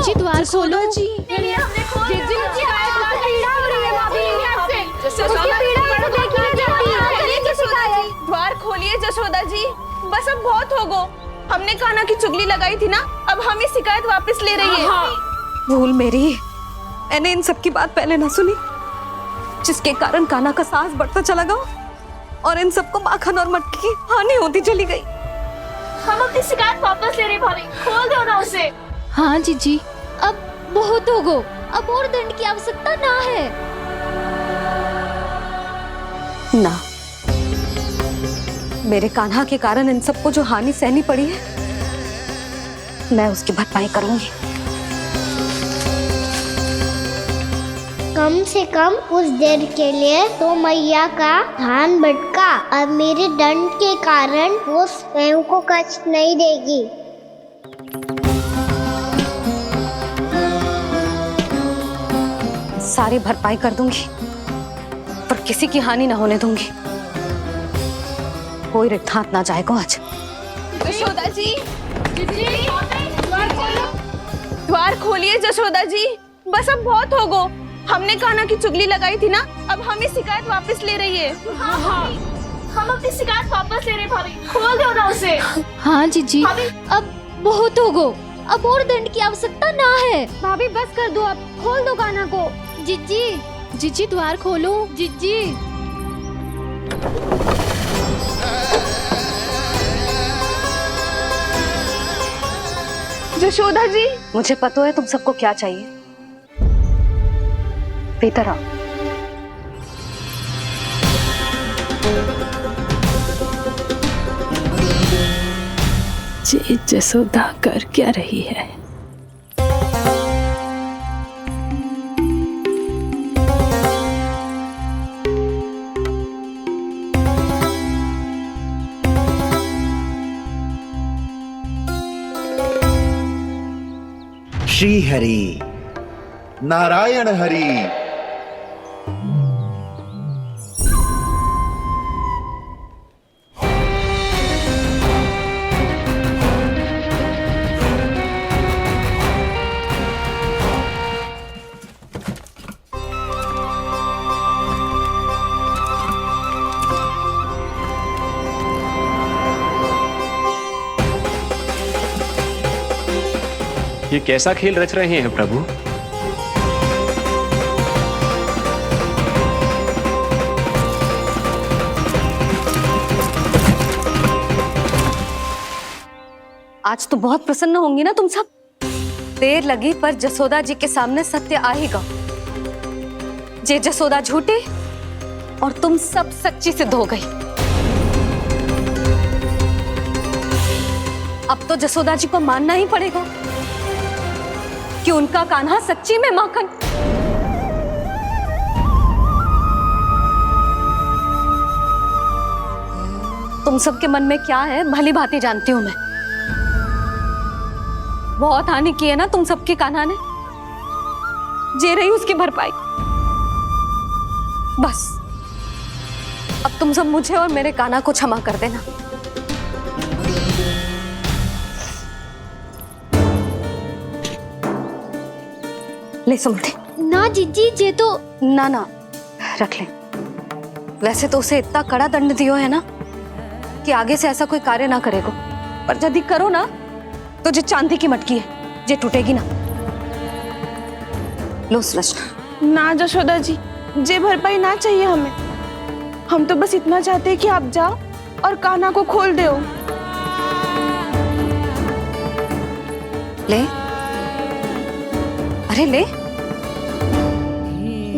जीजी द्वार खोलो। जी हमने खोल जीजी पीड़ा हो रही है भाभी, उसकी पीड़ा है, देखिए जल्दी द्वार खोलिए जशोदा जी, बस अब बहुत हो गो। हमने कान्हा की चुगली लगाई थी ना, अब हम ये शिकायत वापस ले रही है। भूल मेरी, मैंने इन सब की बात पहले ना सुनी, जिसके कारण कान्हा का साहस बढ़ता चला गया और इन सबको माखन और मटकी की हानि होती चली गई। हम अपनी शिकायत वापस ले रहे भाभी, खोल दो ना उसे। हाँ जीजी, अब बहुत हो गो, अब और दंड की आवश्यकता ना है। ना, मेरे कान्हा के कारण इन सबको जो हानि सहनी पड़ी है, मैं उसकी भरपाई करूंगी। कम से कम कुछ देर के लिए तो मैया का ध्यान भटका, अब मेरे दंड के कारण वो स्वयं को कष्ट नहीं देगी। सारी भरपाई कर दूंगी, पर किसी की हानि ना होने दूंगी। कोई रिक्त हाथ ना जाएगा आज। जशोदा जी, द्वार खोलिए जशोदा जी, बस अब बहुत हो गो। हमने कान्हा की चुगली लगाई थी ना, अब हम ये शिकायत वापस ले रही है। हम अपनी शिकायत वापस ले रहे भाभी, खोल दो ना उसे। हाँ जीजी, अब बहुत हो गो, अब और दंड की आवश्यकता ना है। भाभी बस कर दो, अब खोल दो कान्हा को। जीजी द्वार खोलो। जीजी जशोदा जी, मुझे पता है तुम सबको क्या चाहिए। भीतर आओ। जी जसोदा कर क्या रही है? श्री हरि नारायण हरि। ये कैसा खेल रच रहे हैं प्रभु? आज तो बहुत प्रसन्न होंगी ना तुम सब। देर लगी पर जसोदा जी के सामने सत्य आएगा। जे जसोदा झूठी और तुम सब सच्ची सिद्ध हो गई। अब तो जसोदा जी को मानना ही पड़ेगा कि उनका कान्हा सच्ची में माखन। तुम सबके मन में क्या है भली भांति जानती हूं मैं। बहुत हानि की है ना तुम सबके कान्हा ने, जे रही उसकी भरपाई। बस अब तुम सब मुझे और मेरे कान्हा को क्षमा कर देना। ले सुमति। ना जीजी, जे तो ना रख ले। वैसे तो उसे इतना कड़ा दंड दियो है ना कि आगे से ऐसा कोई कार्य ना करेगा, पर यदि करो ना तो जो चांदी की मटकी है जे टूटेगी ना। लो सृष्टि। ना जशोदा जी, जे भरपाई ना चाहिए हमें। हम तो बस इतना चाहते हैं कि आप जाओ और कान्हा को खोल दो। ले, अरे ले।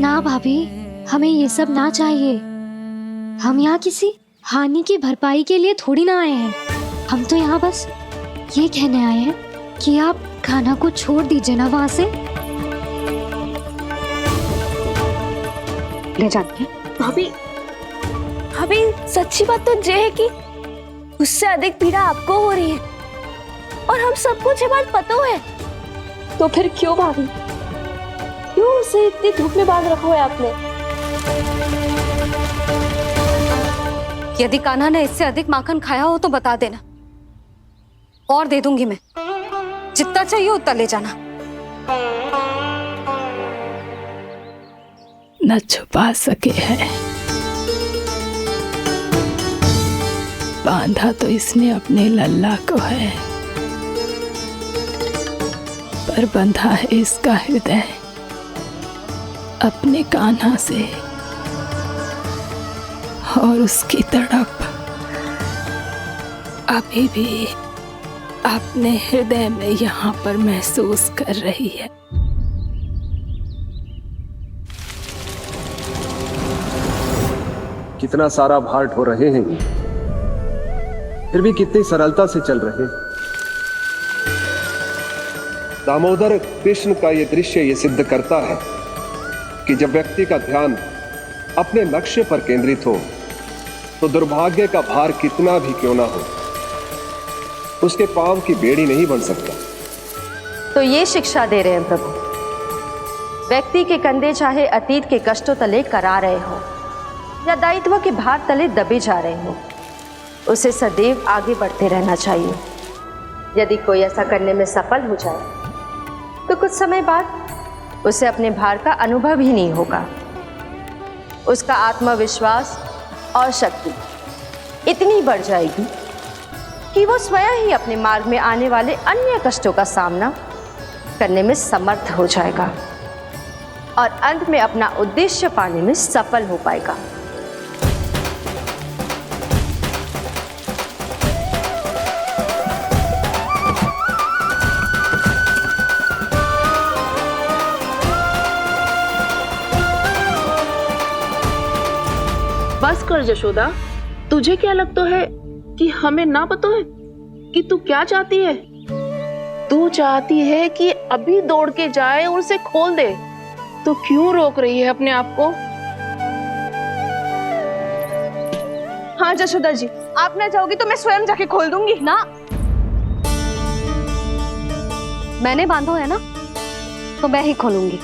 ना भाभी, हमें ये सब ना चाहिए। हम यहाँ किसी हानि की भरपाई के लिए थोड़ी ना आए हैं। हम तो यहाँ बस ये कहने आए हैं कि आप कान्हा को छोड़ दीजिए ना वहां से। ले जाके भाभी, भाभी सच्ची बात तो ये है कि उससे अधिक पीड़ा आपको हो रही है और हम सबको ये बात पता है। तो फिर क्यों भाभी, क्यों उसे इतनी धूप में बांध रखा है आपने? यदि कान्हा ने इससे अधिक माखन खाया हो तो बता देना, और दे दूंगी मैं। जितना चाहिए उतना ले जाना। न छुपा सके हैं। बांधा तो इसने अपने लल्ला को है, पर बंधा है इसका हृदय अपने कान्हा से, और उसकी तड़प अभी भी अपने हृदय में यहाँ पर महसूस कर रही है। कितना सारा भार ढो रहे हैं, फिर भी कितनी सरलता से चल रहे हैं। दामोदर कृष्ण का यह दृश्य ये सिद्ध करता है कि जब व्यक्ति का ध्यान अपने लक्ष्य पर केंद्रित हो तो दुर्भाग्य का भार कितना भी क्यों ना हो, उसके पांव की बेड़ी नहीं बन सकता। तो ये शिक्षा दे रहे हैं प्रभु, व्यक्ति के कंधे चाहे अतीत के कष्टों तले करा रहे हो या दायित्व के भार तले दबे जा रहे हो, उसे सदैव आगे बढ़ते रहना चाहिए। यदि कोई ऐसा करने में सफल हो जाए तो कुछ समय बाद उसे अपने भार का अनुभव ही नहीं होगा। उसका आत्मविश्वास और शक्ति इतनी बढ़ जाएगी कि वो स्वयं ही अपने मार्ग में आने वाले अन्य कष्टों का सामना करने में समर्थ हो जाएगा और अंत में अपना उद्देश्य पाने में सफल हो पाएगा। बस कर जशोदा, तुझे क्या लगता है कि हमें ना पता है कि तू क्या चाहती है? तू चाहती है कि अभी दौड़ के जाए और उसे खोल दे, तो क्यों रोक रही है अपने आप को? हाँ जशोदा जी, आप ना चाहोगी तो मैं स्वयं जाके खोल दूंगी ना, मैंने बांधो है ना, तो मैं ही खोलूंगी।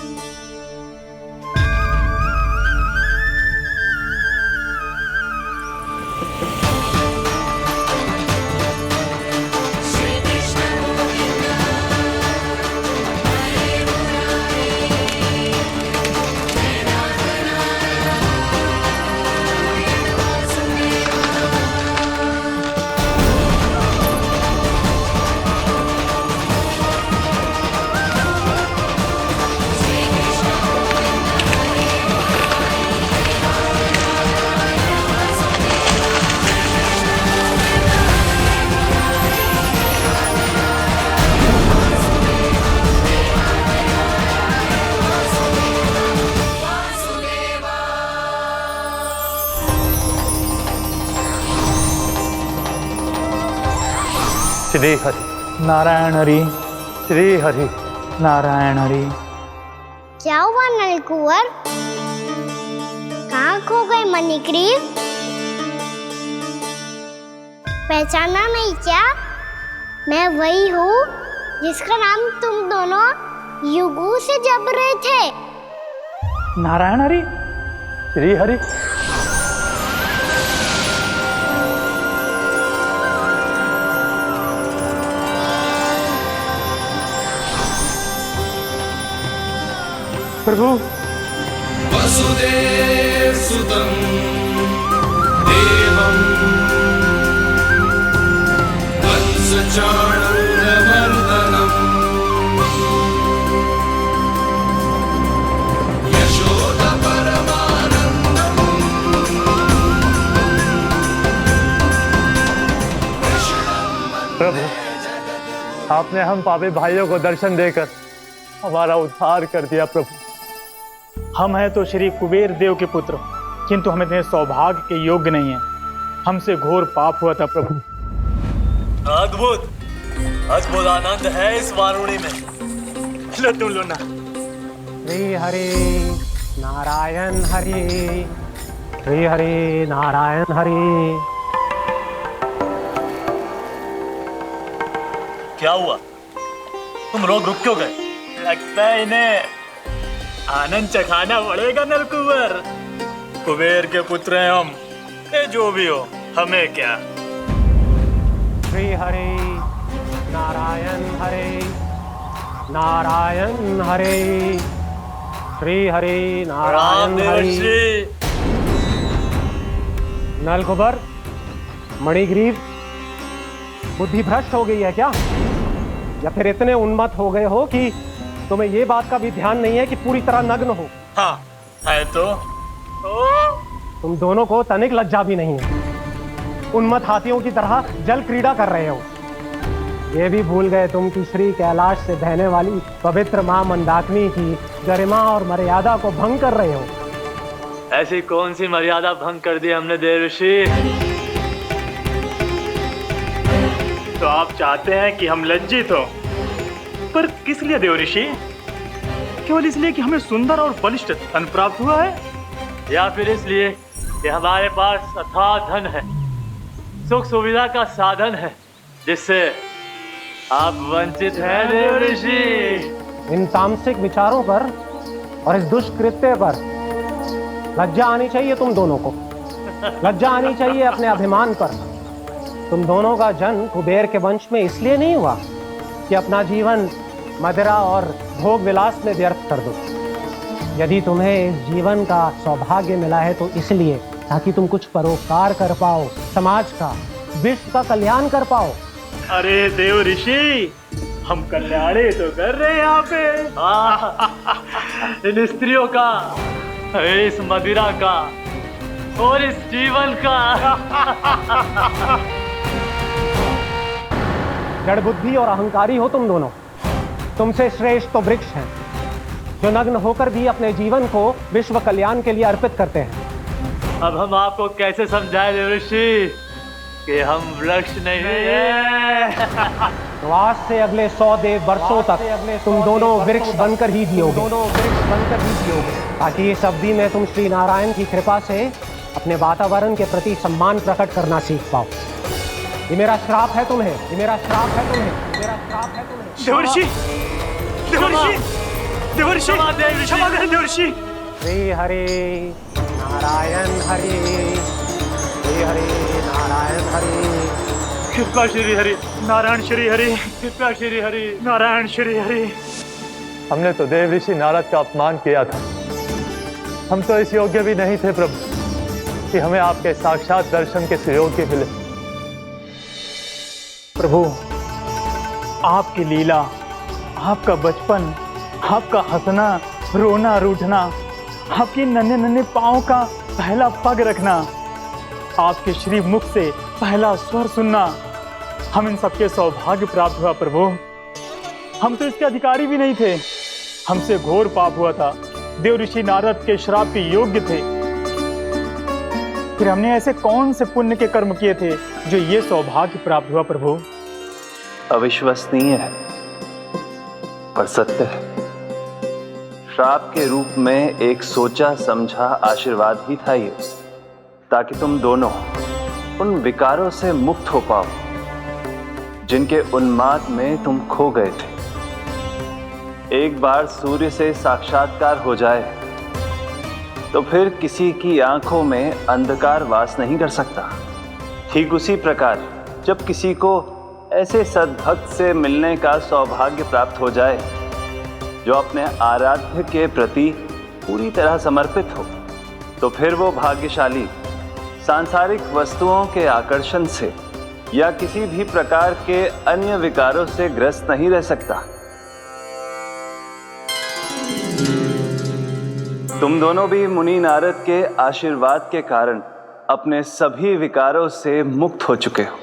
श्री हरि नारायण हरि, श्री हरि नारायण हरि। क्या हुआ नलकुंवर? कहाँ खो गए मणिग्रीव? पहचाना नहीं क्या? मैं वही हूँ जिसका नाम तुम दोनों युगों से जप रहे थे। नारायण हरि, श्री हरि। प्रभु वसुदेव सुतं देवं वंशचाणूरमर्दनम् यशोदा परमानन्दम् प्रभु, आपने हम पापी भाइयों को दर्शन देकर हमारा उद्धार कर दिया। प्रभु, हम हैं तो श्री कुबेर देव के पुत्र, किंतु हम इतने सौभाग्य के योग्य नहीं हैं। हमसे घोर पाप हुआ था प्रभु। अद्भुत अद्भुत आनंद है इस वारुणी में। लो तुम लो ना। श्री हरि नारायण हरि, श्री हरि नारायण हरि। क्या हुआ? तुम रुक क्यों गए? लगता है इन्हें आनंद चखाना पड़ेगा नलकुंवर। कुबेर के पुत्र हैं हम, जो भी हो हमें क्या। श्री हरि नारायण हरि, नारायण हरे, श्री हरि नारायण हरि। नलकुबर, मणिग्रीव, बुद्धि भ्रष्ट हो गई है क्या? या फिर इतने उन्मत्त हो गए हो कि तुम्हें ये बात का भी ध्यान नहीं है कि पूरी तरह नग्न हो? हाँ है तो तुम दोनों को तनिक लज्जा भी नहीं है। उन्मत्त हाथियों की तरह जल क्रीड़ा कर रहे हो। ये भी भूल गए तुम कि श्री कैलाश से बहने वाली पवित्र मां मंदाकिनी की गरिमा और मर्यादा को भंग कर रहे हो। ऐसी कौन सी मर्यादा भंग कर दी हमने देव ऋषि? तो आप चाहते हैं कि हम लज्जित हो, पर किस लिए देव ऋषि? केवल इसलिए कि हमें सुंदर और बलिष्ठ धन प्राप्त हुआ है, या फिर इसलिए कि हमारे पास अथाह धन है, सुख सुविधा का साधन है, जिससे आप वंचित हैं देव ऋषि? इन तामसिक विचारों पर और इस दुष्कृत्य पर लज्जा आनी चाहिए तुम दोनों को। लज्जा आनी चाहिए अपने अभिमान पर। तुम दोनों का जन्म कुबेर के वंश में इसलिए नहीं हुआ कि अपना जीवन मदिरा और भोग विलास में व्यर्थ कर दो। यदि तुम्हें इस जीवन का सौभाग्य मिला है तो इसलिए ताकि तुम कुछ परोपकार कर पाओ, समाज का, विश्व का कल्याण कर पाओ। अरे देव ऋषि, हम कल्याणी तो कर रहे हैं यहाँ पे। इन स्त्रियों का, इस मदिरा का और इस जीवन का। जड़ बुद्धि और अहंकारी हो तुम दोनों। तुमसे श्रेष्ठ तो वृक्ष हैं, जो नग्न होकर भी अपने जीवन को विश्व कल्याण के लिए अर्पित करते हैं। अब हम आपको कैसे समझाएं देव ऋषि कि हम वृक्ष नहीं हैं? तो आज से अगले 100 वर्षों तक तुम दोनों वृक्ष बनकर ही जियोगे। ताकि इस अवधि में तुम श्री नारायण की कृपा से अपने वातावरण के प्रति सम्मान प्रकट करना सीख पाओ। ये मेरा श्राप है तुम्हें, ये मेरा श्राप है तुम्हें, मेरा श्राप है तुम्हें। देवर्षि, देवर्षि, देवर्षि, क्षमा करें देवर्षि। श्री हरि नारायण हरि, श्री हरि नारायण हरि। कृपा श्री हरि नारायण, श्री हरि कृपा, श्री हरि नारायण, श्री हरि। हमने तो देव ऋषि नारद का अपमान किया था। हम तो इस योग्य भी नहीं थे प्रभु कि हमें आपके साक्षात दर्शन के सुयोग्य मिले। प्रभु, आपकी लीला, आपका बचपन, आपका हंसना, रोना, रूठना, आपके नन्हे नन्हे पाँव का पहला पग रखना, आपके श्री मुख से पहला स्वर सुनना, हम इन सबके सौभाग्य प्राप्त हुआ प्रभु। हम तो इसके अधिकारी भी नहीं थे। हमसे घोर पाप हुआ था, देव ऋषि नारद के श्राप के योग्य थे। फिर हमने ऐसे कौन से पुण्य के कर्म किए थे जो ये सौभाग्य प्राप्त हुआ प्रभु? अविश्वसनीय है पर सत्य है। श्राप के रूप में एक सोचा समझा आशीर्वाद ही था ये, ताकि तुम दोनों उन विकारों से मुक्त हो पाओ जिनके उन्माद में तुम खो गए थे। एक बार सूर्य से साक्षात्कार हो जाए तो फिर किसी की आंखों में अंधकार वास नहीं कर सकता। ठीक उसी प्रकार जब किसी को ऐसे सद्भक्त से मिलने का सौभाग्य प्राप्त हो जाए जो अपने आराध्य के प्रति पूरी तरह समर्पित हो, तो फिर वो भाग्यशाली सांसारिक वस्तुओं के आकर्षण से या किसी भी प्रकार के अन्य विकारों से ग्रस्त नहीं रह सकता। तुम दोनों भी मुनि नारद के आशीर्वाद के कारण अपने सभी विकारों से मुक्त हो चुके हो।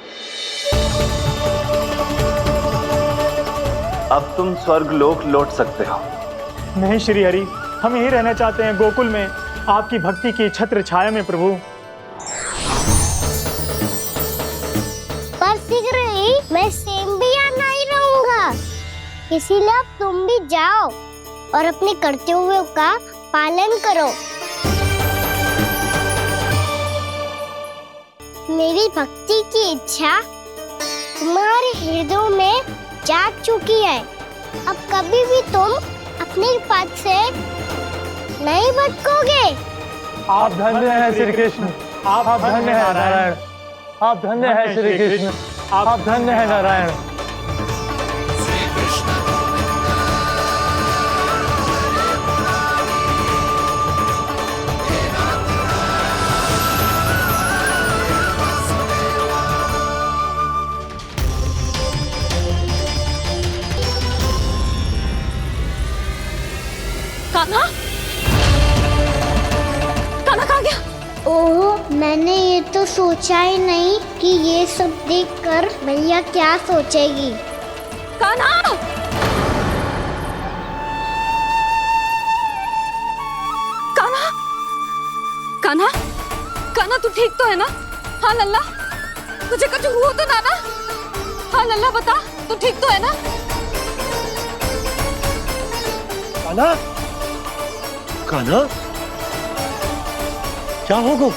अब तुम स्वर्गलोक लौट सकते हो। नहीं श्री हरि, हम यहीं रहना चाहते हैं, गोकुल में, आपकी भक्ति की छत्र छाया में प्रभु। पर शीघ्र ही मैं सेम्बिया नहीं रहूंगा, इसीलिए अब तुम भी जाओ और अपने कर्तव्यों का पालन करो। मेरी भक्ति की इच्छा तुम्हारे हृदय में जाग चुकी है। अब कभी भी तुम अपने पद से नहीं भटकोगे। आप धन्य हैं श्री कृष्ण, आप धन्य हैं नारायण, आप धन्य हैं श्री कृष्ण, आप धन्य हैं नारायण। श्री कृष्ण गोविंद कान्हा, कान्हा कहाँ गया? ओह, मैंने ये तो सोचा ही नहीं कि ये सब देखकर भैया क्या सोचेगी। कान्हा, कान्हा, कान्हा, कान्हा तू ठीक तो है ना? हाँ लल्ला, तुझे कुछ हुआ तो ना? हाँ लल्ला बता, तू ठीक तो है ना? कान्हा, कान्हा, क्या होगा?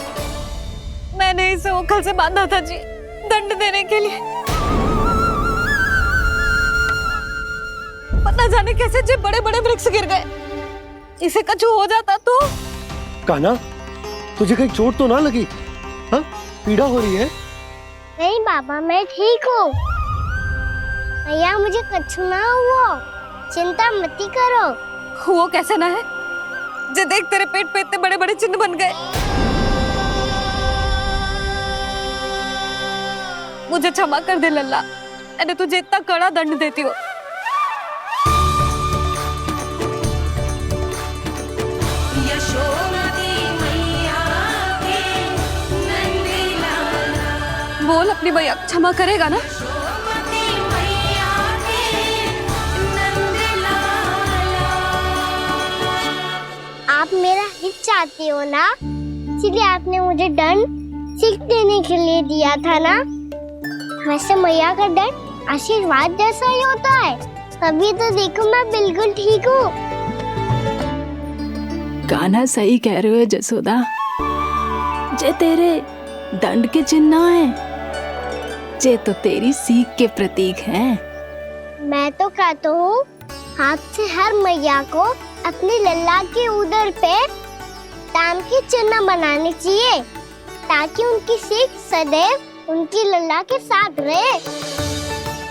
मैंने इसे ओखल से बांधा था जी, दंड देने के लिए। पता जाने कैसे जो बड़े बड़े वृक्ष गिर गए, इसे कुछ हो जाता तो। कान्हा, तुझे कहीं चोट तो ना लगी? हाँ, पीड़ा हो रही है? नहीं बाबा, मैं ठीक हूँ। भैया मुझे कुछ ना हुआ, चिंता मत करो। वो कैसे ना है? जे देख तेरे पेट पे इतने बड़े बड़े चिन्ह बन गए। मुझे क्षमा कर दे लल्ला, मैंने तुझे इतना कड़ा दंड देती हूँ। बोल अपनी भैया क्षमा करेगा ना? आप मेरा हित चाहते हो ना, इसलिए आपने मुझे दंड सीख देने के लिए दिया था ना। वैसे मैया का दंड आशीर्वाद जैसा ही होता है, तभी तो देखो मैं बिल्कुल ठीक हूँ। कान्हा सही कह रहे हो जसोदा, जे तेरे दंड के चिन्ह है, जे तो तेरी सीख के प्रतीक हैं। मैं तो कहता हूँ हाथ से हर मैया को अपनी लल्ला के उदर पे ताम के चिन्ह बनाने चाहिए, ताकि उनकी सीख सदैव उनकी लल्ला के साथ रहे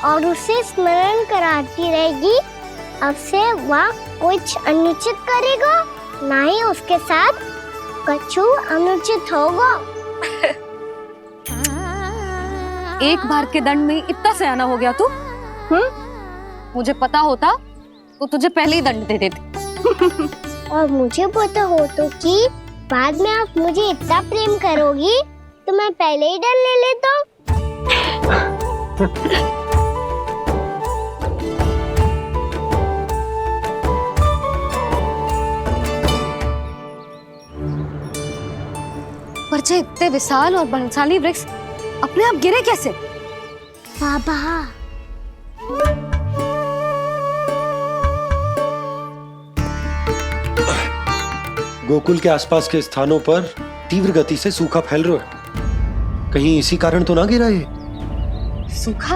और उसे स्मरण कराती रहेगी। अब से वह कुछ अनुचित करेगा, ना ही उसके साथ कुछ अनुचित होगा। एक बार के दंड में इतना सयाना हो गया तू? मुझे पता होता तो तुझे पहले ही दंड दे देती। और मुझे पता हो तो कि बाद में आप मुझे इतना प्रेम करोगी तो मैं पहले ही दंड ले लेता हूँ। पर जे इतने विशाल और बलशाली वृक्ष अपने आप गिरे कैसे? बाबा, गोकुल के आसपास के स्थानों पर तीव्र गति से सूखा फैल रहा है। कहीं इसी कारण तो ना गिरा ये? सूखा?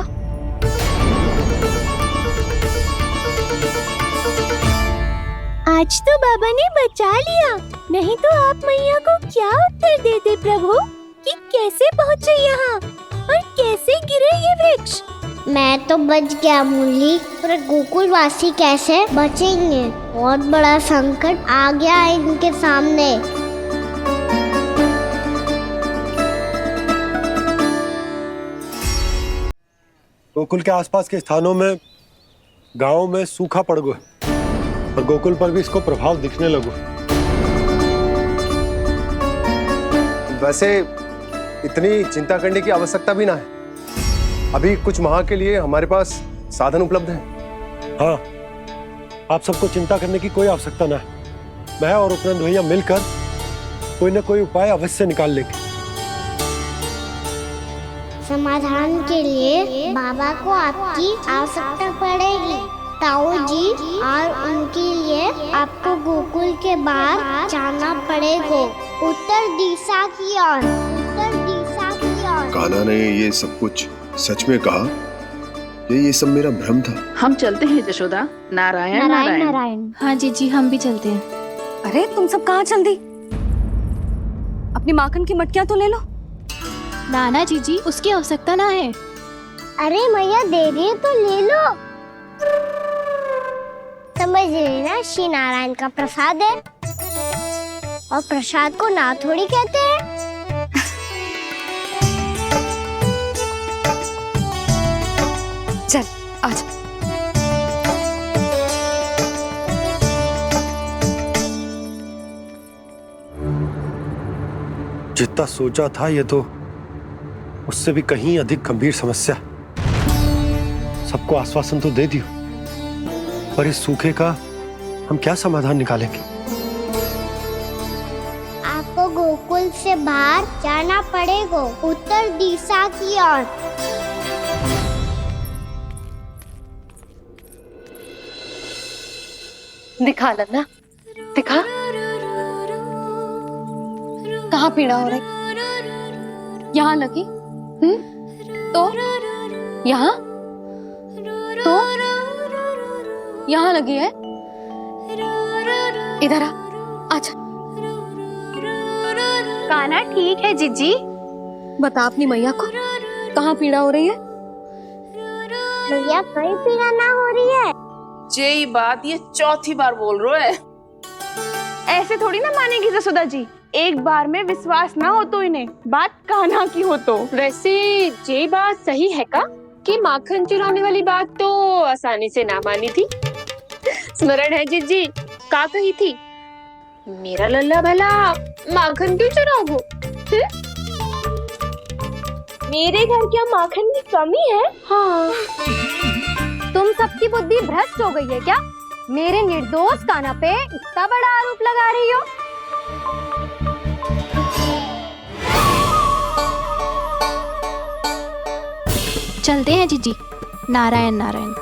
आज तो बाबा ने बचा लिया, नहीं तो आप मैया को क्या उत्तर देते प्रभु कि कैसे पहुँचे यहाँ और कैसे गिरे ये वृक्ष। मैं तो बच गया मुरली, पर गोकुल वासी कैसे बचेंगे? बहुत बड़ा संकट आ गया है इनके सामने। गोकुल के आसपास के स्थानों में, गांवों में सूखा पड़ गया और गोकुल पर भी इसको प्रभाव दिखने लगा। वैसे इतनी चिंता करने की आवश्यकता भी ना है। अभी कुछ माह के लिए हमारे पास साधन उपलब्ध है। हाँ, आप सबको चिंता करने की कोई आवश्यकता ना है। मैं और उपनंद भैया मिलकर कोई न कोई उपाय अवश्य निकाल लेंगे। समाधान के लिए बाबा को आपकी आवश्यकता पड़ेगी। ताऊ जी और उनके लिए आपको गोकुल के बाहर जाना पड़ेगा, उत्तर दिशा की ओर। उत्तर दिशा की ओर। कान्हा ने ये सब कुछ सच में कहा? ये सब मेरा भ्रम था? हम चलते हैं जशोदा। नारायण नारायण नारायण। हाँ जीजी, हम भी चलते हैं। अरे तुम सब कहाँ चल दी? अपनी माखन की मटकियां तो ले लो। नाना जीजी, उसकी आवश्यकता ना है। अरे मैया दे रही है तो ले लो। समझ लेना, श्री नारायण का प्रसाद है और प्रसाद को ना थोड़ी कहते हैं। चल आज। जितना सोचा था ये तो उससे भी कहीं अधिक गंभीर समस्या। सबको आश्वासन तो दे दियो, पर इस सूखे का हम क्या समाधान निकालेंगे? आपको गोकुल से बाहर जाना पड़ेगा, उत्तर दिशा की ओर। दिखा लल्ला, दिखा। कहाँ पीड़ा हो रही? यहाँ लगी? तो यहाँ? तो यहाँ लगी है? इधर आ, आजा। कान्हा ठीक है जीजी। बता अपनी मैया को कहाँ पीड़ा हो रही है? भैया कहीं पीड़ा ना हो रही है। यही बात ये चौथी बार बोल रहे है। ऐसे थोड़ी ना मानेगी जसोदा जी, एक बार में विश्वास ना हो तो इन्हें, बात कान्हा की हो तो। वैसे ये बात सही है का कि माखन चुराने वाली बात तो आसानी से ना मानी थी। स्मरण है जीजी का कही थी, मेरा लल्ला भला माखन क्यों चुराओ? मेरे घर क्या माखन की कमी है? हाँ। तुम सबकी बुद्धि भ्रष्ट हो गई है क्या? मेरे निर्दोष कान्हा पे इतना बड़ा आरोप लगा रही हो? चलते हैं जीजी। नारायण नारायण।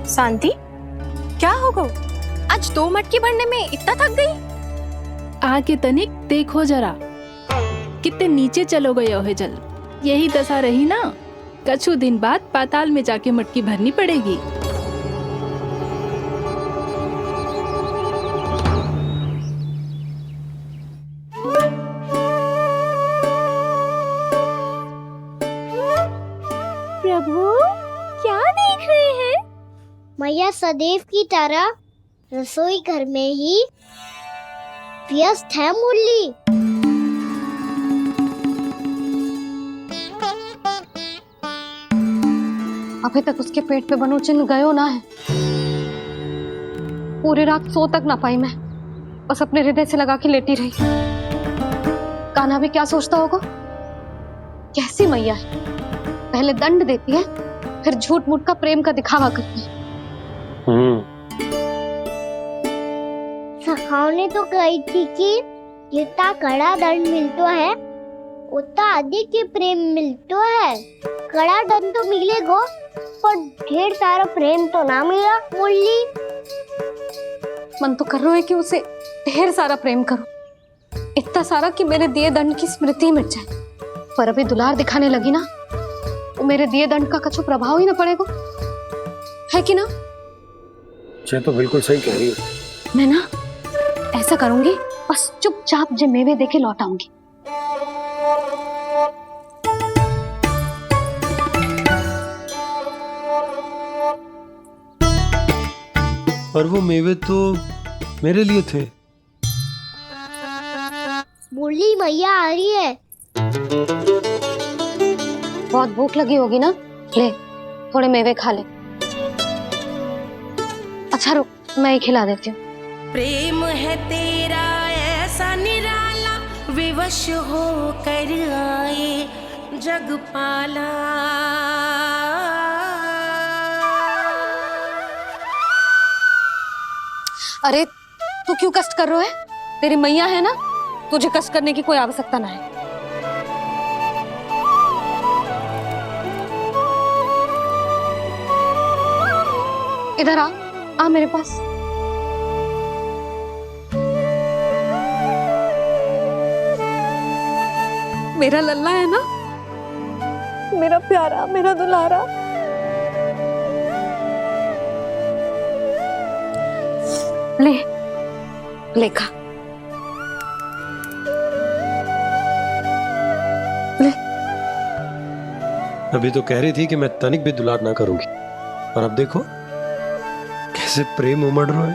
शांति, क्या हो गो? आज 2 मटकी भरने में इतना थक गई? आके तनिक देखो जरा, कितने नीचे चलो गए हो जल। यही दशा रही ना, कछु दिन बाद पाताल में जाके मटकी भरनी पड़ेगी। प्रभु क्या देख रहे हैं? मैया सदैव की तरह रसोई घर में ही व्यस्त है मुरली। अभी तक उसके पेट पे बनो चिन्ह गयो ना है। पूरी रात सो तक ना पाई मैं, बस अपने हृदय से लगा के लेटी रही। कान्हा भी क्या सोचता होगा? कैसी मैया है, पहले दंड देती है, फिर झूठ मूठ का प्रेम का दिखावा करती है। सखाओ ने तो कही थी कि जितना कड़ा दंड मिलता है उतना अधिक ही प्रेम मिलता है। कड़ा दंड तो मिलेगा पर ढेर सारा प्रेम तो ना मिला मुरली। मन तो कर रहा है कि उसे ढेर सारा प्रेम करूं, इतना सारा कि मेरे दिए दंड की स्मृति मिट जाए। पर अभी दुलार दिखाने लगी ना, वो मेरे दिए दंड का कछु प्रभाव ही ना पड़ेगा, है कि ना? ये तो बिल्कुल सही कह रही हो। मैं ना ऐसा करूंगी, बस चुपचाप जे मेवे देके लौट आऊंगी। पर वो मेवे तो मेरे लिए थे। मुरली मैया आ रही है। बहुत भूख लगी होगी ना, ले थोड़े मेवे खा ले। अच्छा रुक, मैं ही खिला देती हूँ। प्रेम है तेरा ऐसा निराला, विवश हो कर आए जगपाला। अरे तू क्यों कष्ट कर रहा है? तेरी मैया है ना, तुझे कष्ट करने की कोई आवश्यकता ना है। इधर आ मेरे पास। मेरा लल्ला है ना, मेरा प्यारा, मेरा दुलारा। ले ले खा, ले। अभी तो कह रही थी कि मैं तनिक भी दुलार ना करूंगी, और अब देखो कैसे प्रेम उमड़ रहा है,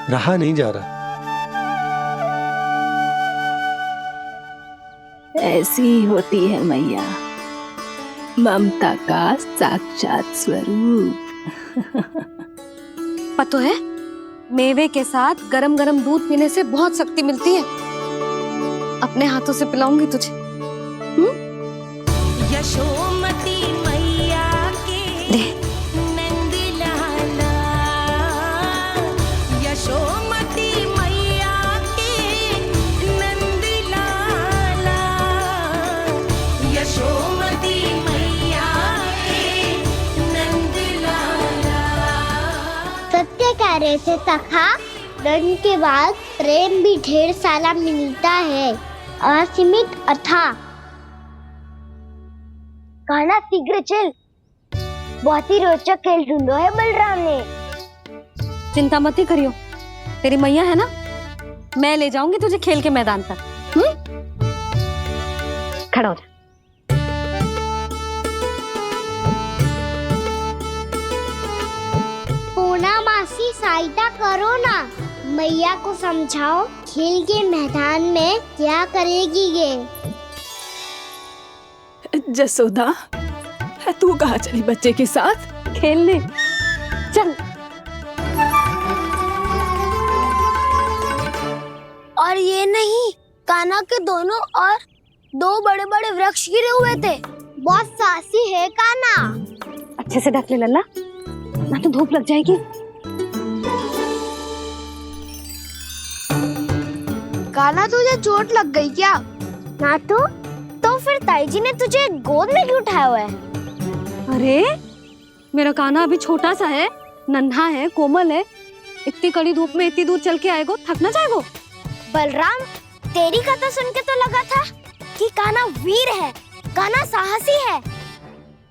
रहा नहीं जा रहा। ऐसी ही होती है मैया, ममता का साक्षात स्वरूप। पता है, मेवे के साथ गरम गरम दूध पीने से बहुत शक्ति मिलती है। अपने हाथों से पिलाऊंगी तुझे। यशोमती मैया के नंद लाला, यशोमती मैया के नंद लाला, यशोमती मैया के नंद लाला। सत्य कह रहे थे सखा, दंड के बाद प्रेम भी ढेर सारा मिलता है, असीमित अथाह। गाना शीघ्र चल, बहुत ही रोचक खेल ढूंढो है बलराम ने। चिंता मत ही करियो, तेरी मैया है ना, मैं ले जाऊंगी तुझे खेल के मैदान तक। खड़ा हो जा। पूना मासी सहायता करो ना, मैया को समझाओ खेल के मैदान में क्या करेगी ये। जसोदा, तू कहाँ चली बच्चे के साथ खेलने? चल। और ये नहीं, कान्हा के दोनों और दो बड़े बड़े वृक्ष गिरे हुए थे। बहुत साहसी है कान्हा। अच्छे से ढक ले लल्ला, ना तो धूप लग जाएगी। कान्हा तुझे चोट लग गई क्या? ना तो फिर ताई जी ने तुझे गोद में क्यों उठाया हुआ है? अरे मेरा कान्हा अभी छोटा सा है, नन्हा है, कोमल है। इतनी कड़ी धूप में इतनी दूर चल के आएगो, थक ना जाएगो? बलराम, तेरी कथा सुन के तो लगा था कि कान्हा वीर है, कान्हा साहसी है,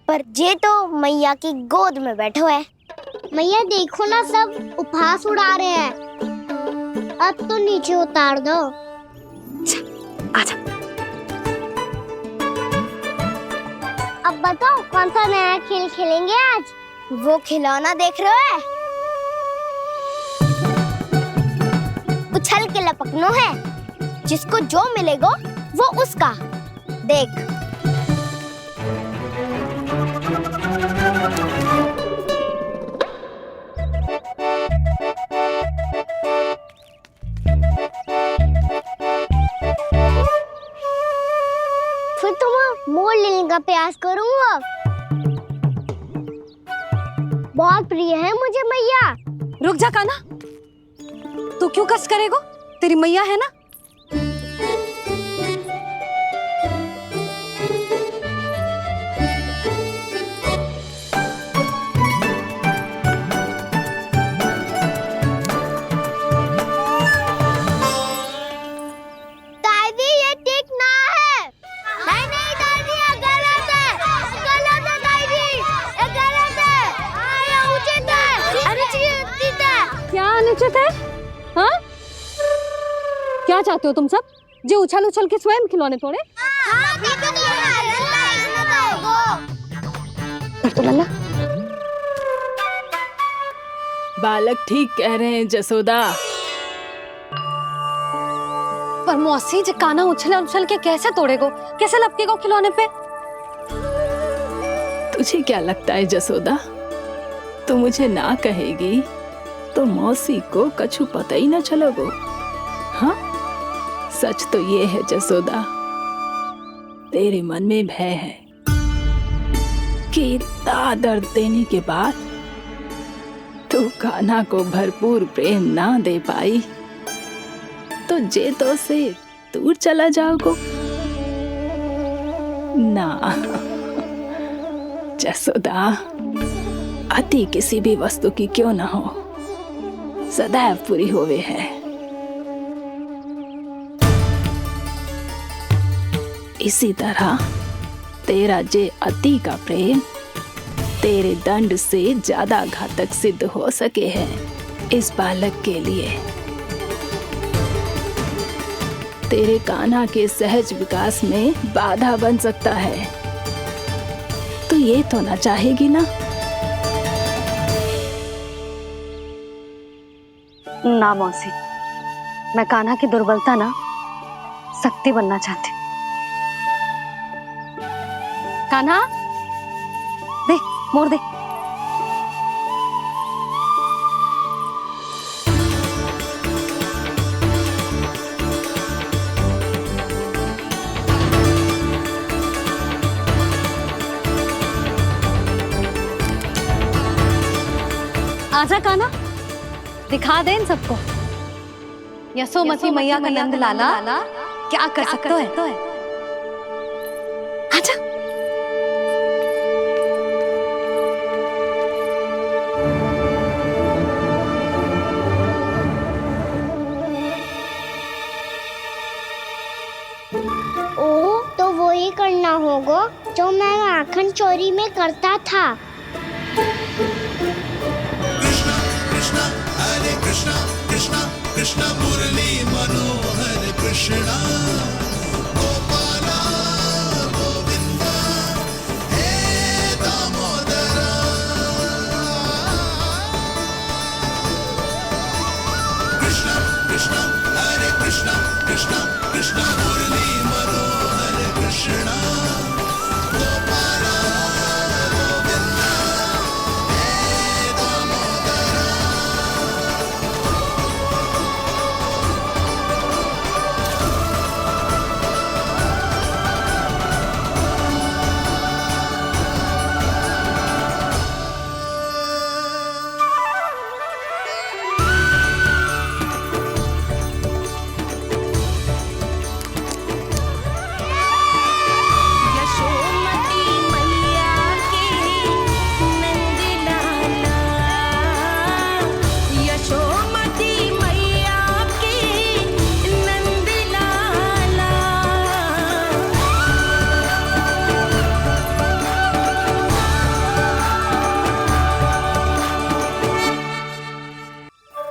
पर जे तो मैया की गोद में बैठो है। मैया देखो ना, सब उपहास उड़ा रहे हैं। अब तो नीचे उतार दो। आजा। अब बताओ कौन सा नया खेल खेलेंगे आज? वो खिलौना देख रहे हो? उछल के लपकनो है, जिसको जो मिलेगा वो उसका। देख। फिर तुम मोड़ लेने का प्रयास करूंगा। बहुत प्रिय है मुझे मैया। रुक जा कान्हा, तू क्यों कष्ट करेगो? तेरी मैया है ना। दादी ये ठीक ना है। नहीं नहीं दादी, ये गलत है। गलत है दादी, ये गलत है। ये उचित है, अनुचित है। क्या अनुचित है? हाँ? क्या चाहते हो तुम सब? जो उछल उछल के स्वयं खिलौने तोड़े? तो लल्ला, बालक ठीक कह रहे हैं जसोदा। पर मौसी, जो कान्हा उछल उछल के कैसे तोड़ेगो, कैसे लपकेगो खिलौने पे? तुझे क्या लगता है जसोदा, तू मुझे ना कहेगी तो मौसी को कछु पता ही ना चलोगो? हाँ, सच तो ये है जसोदा, तेरे मन में भय है कि इतना दर्द देने के बाद तू कान्हा को भरपूर प्रेम ना दे पाई तो जेतो से दूर चला जाओगो ना। जसोदा, अति किसी भी वस्तु की क्यों ना हो, सदैव पूरी होवे है। इसी तरह तेरा जे अति का प्रेम तेरे दंड से ज्यादा घातक सिद्ध हो सके है इस बालक के लिए। तेरे कान्हा के सहज विकास में बाधा बन सकता है, तो ये तो ना चाहेगी ना? ना मौसी, मैं कान्हा की दुर्बलता ना शक्ति बनना चाहती। कान्हा, दे मोड़ दे। आजा कान्हा, दिखा दे इन सबको यशोमती मैया का नंद लाला क्या कर सकता है। आजा। ओ तो वही करना होगा जो मैं माखन चोरी में करता था। कृष्णा कृष्णा कृष्णा मुरली मनोहर कृष्णा गोपाला गोविंदा हे दामोदरा। कृष्णा कृष्णा हरे कृष्णा कृष्णा कृष्णा मुरली मनोहर कृष्णा गोपाला गोविंदा हे दामोदरा। यशोमती मैया के नंद लाला, यशोमती मैया के नंद लाला।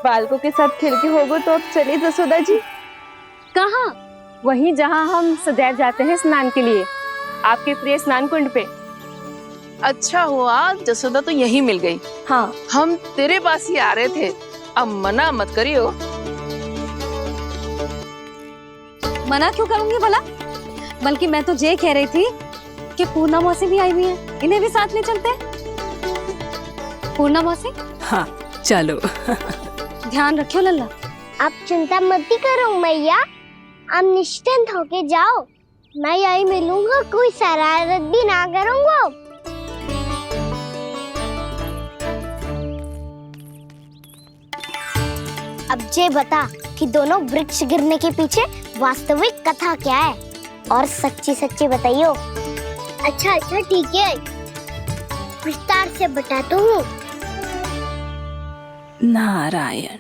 बालकों के साथ खेल के होगो तो अब चलिए जसोदा जी। कहाँ? वहीं जहाँ हम सदैव जाते हैं स्नान के लिए, आपके प्रिय स्नान कुंड पे। अच्छा हुआ जसोदा तो यहीं मिल गई। हाँ, हम तेरे पास ही आ रहे थे, अब मना मत करियो। मना क्यों करूंगी भला? बल्कि मैं तो ये कह रही थी कि पूर्णा मौसी भी आई हुई है, इन्हें भी साथ ले चलते हैं। पूर्णा मौसी, हाँ चलो। ध्यान रखियो लल्ला। आप चिंता मत करो मैया, आप निश्चिंत होके जाओ, मैं यही मिलूंगा, कोई शरारत भी ना करूंगा। अब ये बता कि दोनों वृक्ष गिरने के पीछे वास्तविक कथा क्या है, और सच्ची सच्ची बताइयो। अच्छा अच्छा ठीक है, विस्तार से बताता हूँ। नारायण,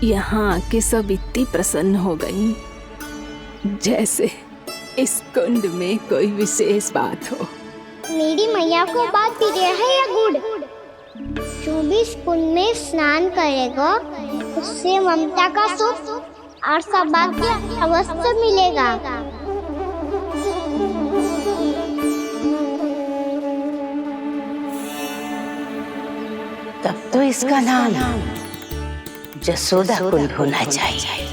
यहाँ के सब इतनी प्रसन्न हो गई जैसे इस कुंड में कोई विशेष बात हो। मेरी मैया को बात प्रिय है या गुड़? जो भी इस कुंड में स्नान करेगा उससे ममता का सुख और सौभाग्य अवश्य मिलेगा। तब तो इसका नाम जसोदा कुंड होना चाहिए।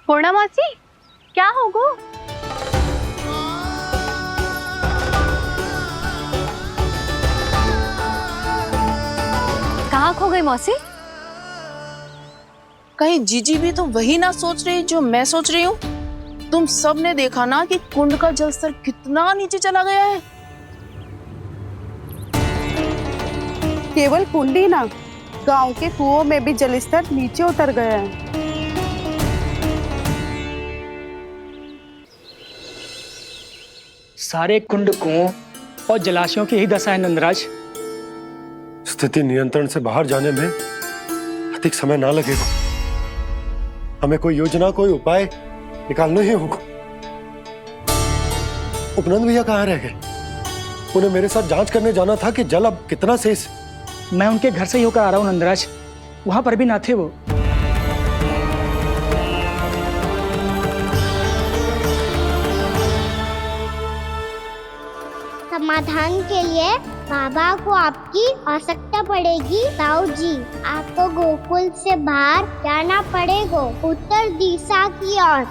पूर्णा मौसी, क्या होगो? कहाँ खो गई मौसी? कहीं जीजी भी तो वही ना सोच रही जो मैं सोच रही हूँ। तुम सब ने देखा ना कि कुंड का जलस्तर कितना नीचे चला गया है। केवल कुंड ही ना, गांव के कुओं में भी जलस्तर नीचे उतर गया है। सारे कुंड, कुओं और जलाशयों की ही दशा है नंदराज। स्थिति नियंत्रण से बाहर जाने में अधिक समय ना लगेगा। हमें कोई योजना, कोई उपाय निकालना ही होगा। उपनंद भैया कहाँ रह गए? उन्हें मेरे साथ जांच करने जाना था कि जल अब कितना शेष। मैं उनके घर से ही होकर आ रहा हूँ नंदराज, वहां पर भी ना थे वो। समाधान के लिए बाबा को आपकी आवश्यकता पड़ेगी। ताऊ जी, आपको गोकुल से बाहर जाना पड़ेगा, उत्तर दिशा की ओर।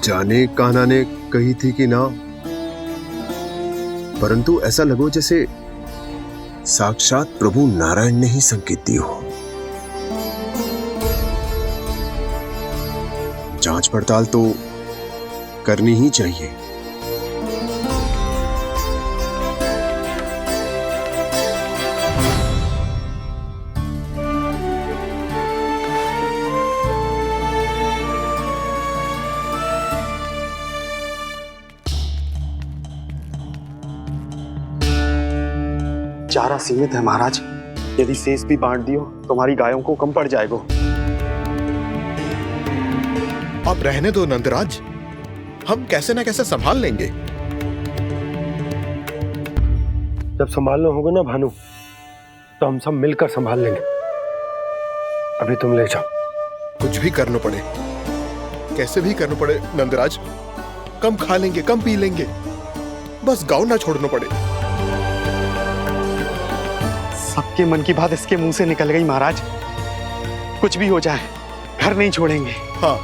जाने कान्हा ने कही थी कि ना, परंतु ऐसा लगो जैसे साक्षात प्रभु नारायण ने ही संकेत दी हो। जांच पड़ताल तो करनी ही चाहिए। चारा सीमित है महाराज, यदि शेष भी बांट दियो तो हमारी गायों को कम पड़ जाएगा। अब रहने दो नंदराज, हम कैसे न कैसे संभाल लेंगे। जब संभालना होगा ना भानु, तो हम सब मिलकर संभाल लेंगे। अभी तुम ले जाओ। कुछ भी करना पड़े, कैसे भी करना पड़े नंदराज, कम खा लेंगे, कम पी लेंगे, बस गांव ना छोड़ना पड़े। सबके मन की बात इसके मुंह से निकल गई महाराज। कुछ भी हो जाए, घर नहीं छोड़ेंगे। हाँ,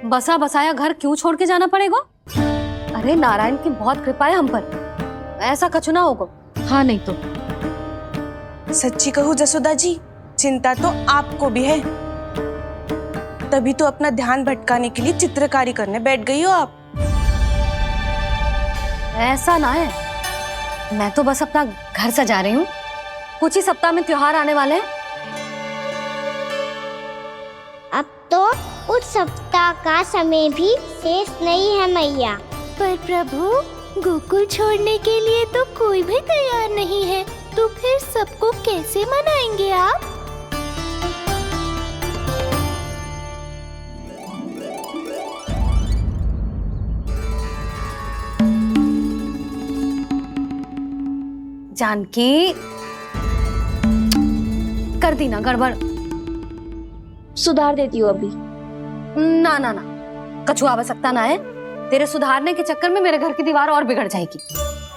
बसा बसाया घर क्यों छोड़ के जाना पड़ेगा? अरे नारायण की बहुत कृपा है हम पर, ऐसा कछु ना होगा। हाँ नहीं तो सच्ची कहूँ जसोदा जी, चिंता तो आपको भी है, तभी तो अपना ध्यान भटकाने के लिए चित्रकारी करने बैठ गई हो आप। ऐसा ना है, मैं तो बस अपना घर सजा रही हूँ। कुछ ही सप्ताह में त्योहार आने वाले हैं। अब तो उस सप्ताह का समय भी शेष नहीं है मैया। पर प्रभु, गोकुल छोड़ने के लिए तो कोई भी तैयार नहीं है, तो फिर सबको कैसे मनाएंगे आप? जानकी, कर दी ना गड़बड़। सुधार देती हूँ अभी। ना ना ना, कछु आवश्यकता ना है। तेरे सुधारने के चक्कर में मेरे घर की दीवार और बिगड़ जाएगी।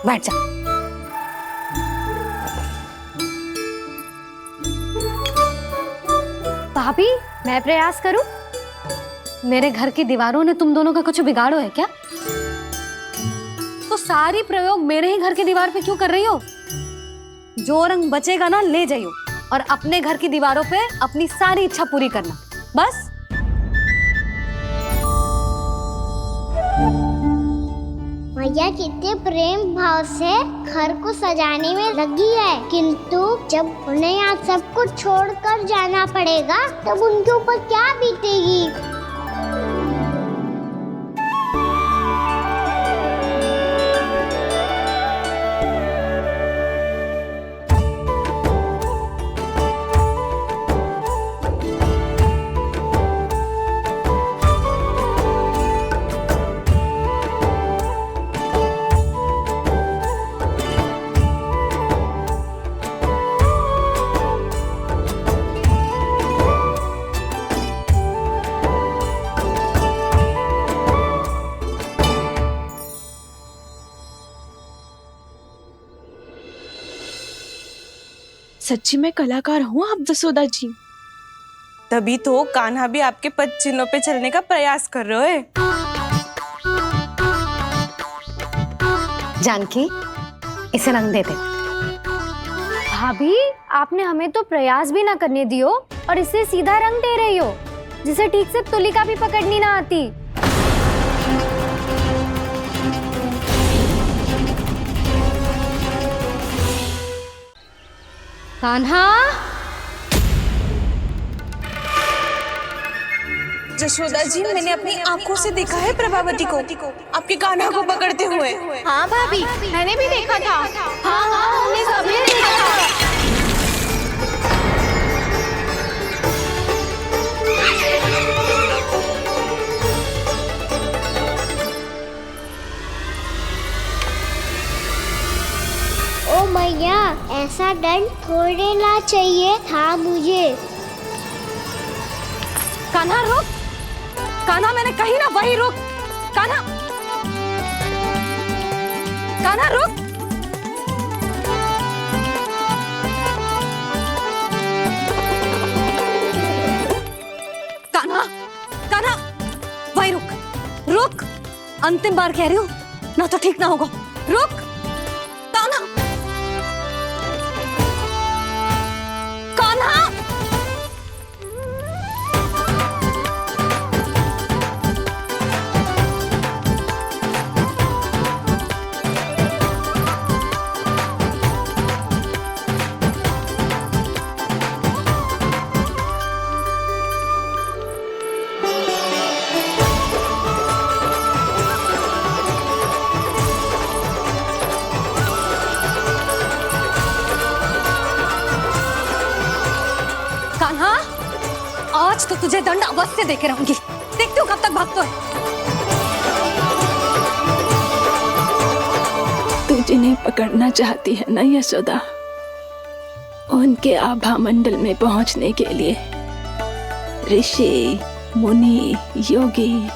बैठ जा। भाभी, मैं प्रयास करूं? मेरे घर की दीवारों ने तुम दोनों का कुछ बिगाड़ो है क्या? तो सारी प्रयोग मेरे ही घर की दीवार पे क्यों कर रही हो? जो रंग बचेगा ना ले जाइयो, और अपने घर की दीवारों पे अपनी सारी इच्छा पूरी करना, बस। मैया कितने प्रेम भाव से घर को सजाने में लगी है, किंतु जब उन्हें यहाँ सब कुछ छोड़कर जाना पड़ेगा तब उनके ऊपर क्या बीतेगी? सच्ची में कलाकार हूँ आप जसोदा जी, तभी तो कान्हा भी आपके पद चिन्हों पे चलने का प्रयास कर रहे हैं। जानकी, इसे रंग दे दे। भाभी, आपने हमें तो प्रयास भी ना करने दियो और इसे सीधा रंग दे रही हो, जिसे ठीक से तुलिका भी पकड़नी ना आती। कान्हा, जशोदा जी, मैंने अपनी आंखों से देखा है प्रभावती को आपके कान्हा को पकड़ते हुए। हाँ भाभी, मैंने भी देखा था। हाँ हाँ, हमने सबने देखा था। ओ मैया, ऐसा दंड थोड़े ना चाहिए था मुझे। कान्हा रुक, कान्हा मैंने कही ना वही रुक, कान्हा, कान्हा रुक। कान्हा, कान्हा वही रुक, रुक, अंतिम बार कह रही हूँ ना तो ठीक ना होगा, रुक कान्हा, कान्हा। कान्हा, आज तो तुझे दंड अवश्य देके रहूंगी, देखती हूँ कब तक भागता है। तू जिन्हें पकड़ना चाहती है ना यशोदा, उनके आभा मंडल में पहुंचने के लिए ऋषि, मुनि, योगी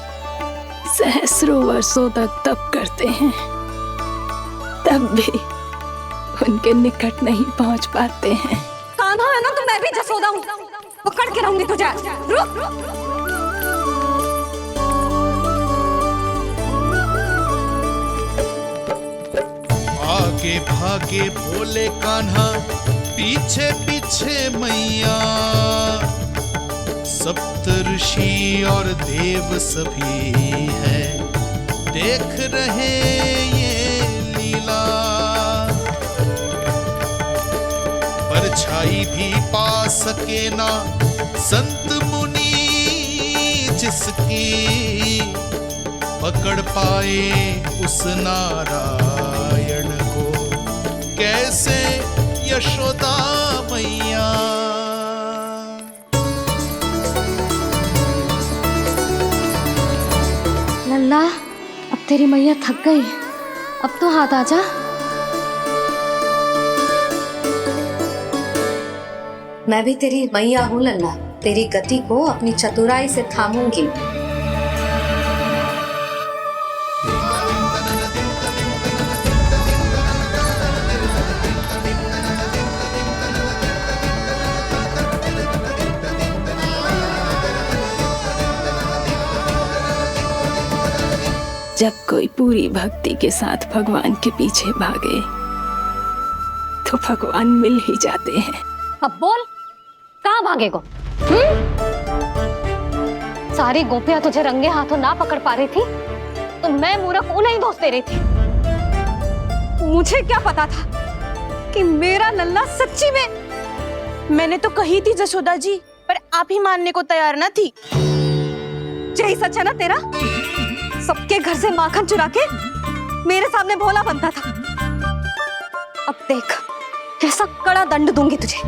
सहस्रों वर्षों तक तप करते हैं, तब भी उनके निकट नहीं पहुंच पाते हैं। कान्हा है ना तो मैं भी जसोदा हूँ, पकड़ के रहूंगी तुझे। रुक, आगे भागे भोले कान्हा, पीछे पीछे मैया, सप्त ऋषि और देव सभी हैं, देख रहे ये लीला। परछाई भी पा सके ना संत मुनि जिसकी, पकड़ पाए उस नारायण को कैसे यशोदा मैया। लल्ला, अब तेरी मैया थक गई, अब तो हाथ आजा। मैं भी तेरी मैया हूँ लल्ला, तेरी गति को अपनी चतुराई से थामूंगी। जब कोई पूरी भक्ति के साथ भगवान के पीछे भागे तो भगवान मिल ही जाते हैं। अब बोल, कहाँ भागेगा? सारी गोपियां तुझे रंगे हाथों ना पकड़ पा रही थी तो मैं मूर्ख उन्हें ही दोष दे रही थी। मुझे क्या पता था कि मेरा लल्ला सच्ची में। मैंने तो कही थी जसोदा जी, पर आप ही मानने को तैयार ना थी। यही सच है ना तेरा? सबके घर से माखन चुरा के मेरे सामने भोला बनता था। अब देख कैसा कड़ा दंड दूंगी तुझे।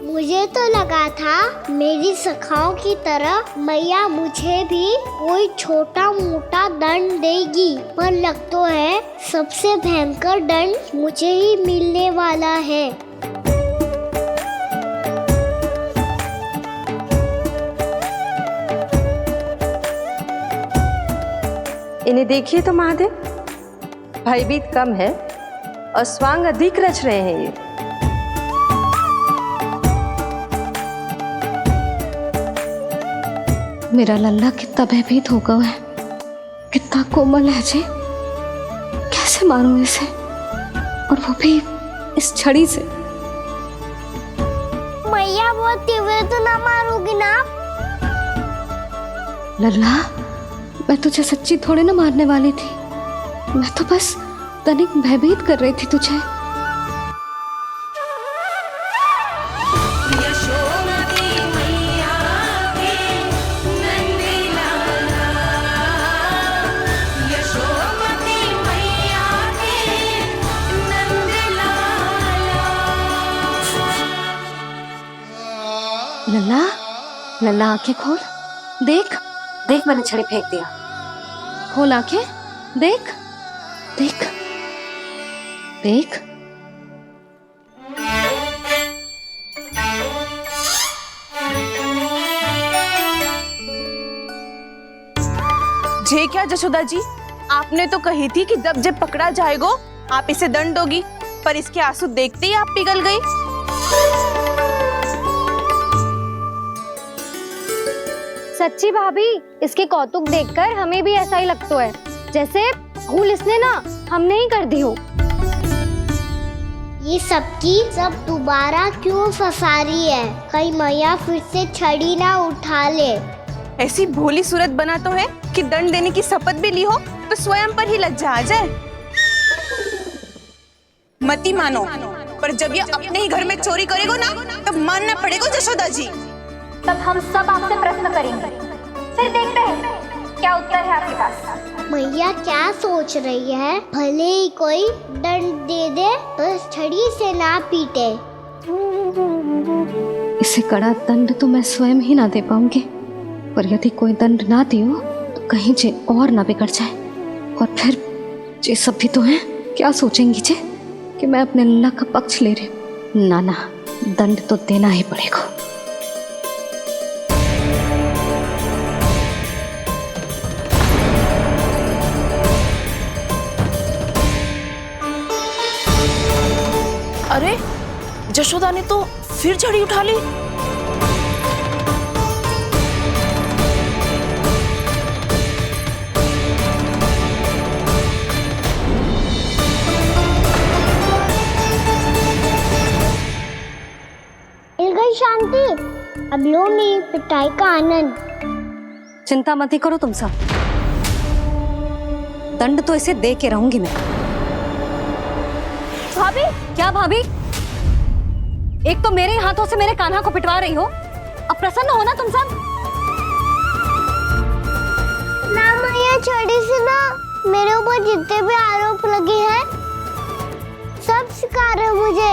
मुझे तो लगा था मेरी सखाओं की तरह मैया मुझे भी कोई छोटा मोटा दंड देगी, पर लग तो है सबसे भयंकर दंड मुझे ही मिलने वाला है। इन्हें देखिए तो महादेव, भयभीत कम है और स्वांग अधिक रच रहे हैं ये। मेरा लल्ला कितना भयभीत होगा है, कितना कोमल है जी। कैसे मारूं इसे, और वो भी इस छड़ी से। मैया बहुत तीव्र तो ना मारोगी ना? लल्ला, मैं तुझे सच्ची थोड़े ना मारने वाली थी, मैं तो बस तनिक भयभीत कर रही थी तुझे। यशोमती मैया के नंद लल्ला, लल्ला आंखें खोल, देख देख मैंने छड़ी फेंक दिया। खोल आंखें, देख देख देख। जे क्या जशोदा जी, आपने तो कही थी कि जब जब पकड़ा जाएगा आप इसे दंड दोगी, पर इसके आंसू देखते ही आप पिघल गई। सच्ची भाभी, इसके कौतुक देखकर हमें भी ऐसा ही लगता है जैसे भूल इसने ना हमने ही कर दी हो। ये सबकी सब दोबारा क्यों फंसा रही है? कहीं मैया फिर से छड़ी ना उठा ले। ऐसी भोली सूरत बना तो है कि दंड देने की शपथ भी ली हो तो स्वयं पर ही लज्जा आ जाए। मती मानो, पर जब ये अपने ही घर में चोरी करेगो ना तब मानना पड़ेगा जशोदा जी। तब हम सब आपसे प्रश्न करेंगे, फिर देखते हैं क्या उत्तर है आपके पास। मैया क्या सोच रही है? भले ही कोई दंड दे दे तो छड़ी से ना पीटे। इसे कड़ा दंड तो मैं स्वयं ही ना दे पाऊंगी, पर यदि कोई दंड ना दियो तो कहीं जे और ना बिगड़ जाए, और फिर जे सब भी तो हैं क्या सोचेंगी जे कि मैं अपने लल्ला का पक्ष ले रही हूँ। ना ना, दंड तो देना ही पड़ेगा। अरे जशोदा ने तो फिर छड़ी उठा ली। मिल गई शांति, अब लो मेरी पिटाई का आनंद। चिंता मत ही करो तुम सब, दंड तो इसे दे के रहूंगी मैं। भाभी, क्या भाभी? एक तो मेरे हाथों से मेरे कान्हा को पिटवा रही हो, अब प्रसन्न हो ना तुम सब? ना मैया, छड़ी से ना मेरे ऊपर जितने भी आरोप लगे हैं सब स्वीकार है मुझे,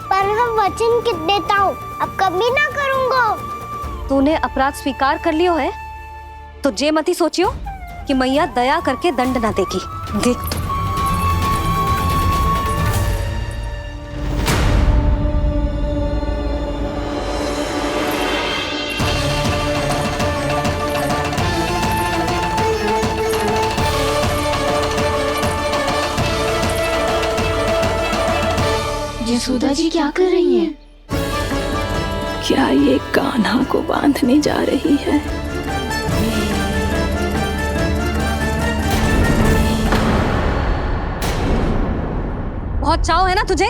पर हम वचन कित देता हूँ अब कभी ना करूँगा। तूने अपराध स्वीकार कर लियो है तो जे मती सोचियो कि मैया दया करके दंड ना देगी। देख जसोदा जी क्या कर रही हैं? क्या ये कान्हा को बांधने जा रही है? बहुत चाव है ना तुझे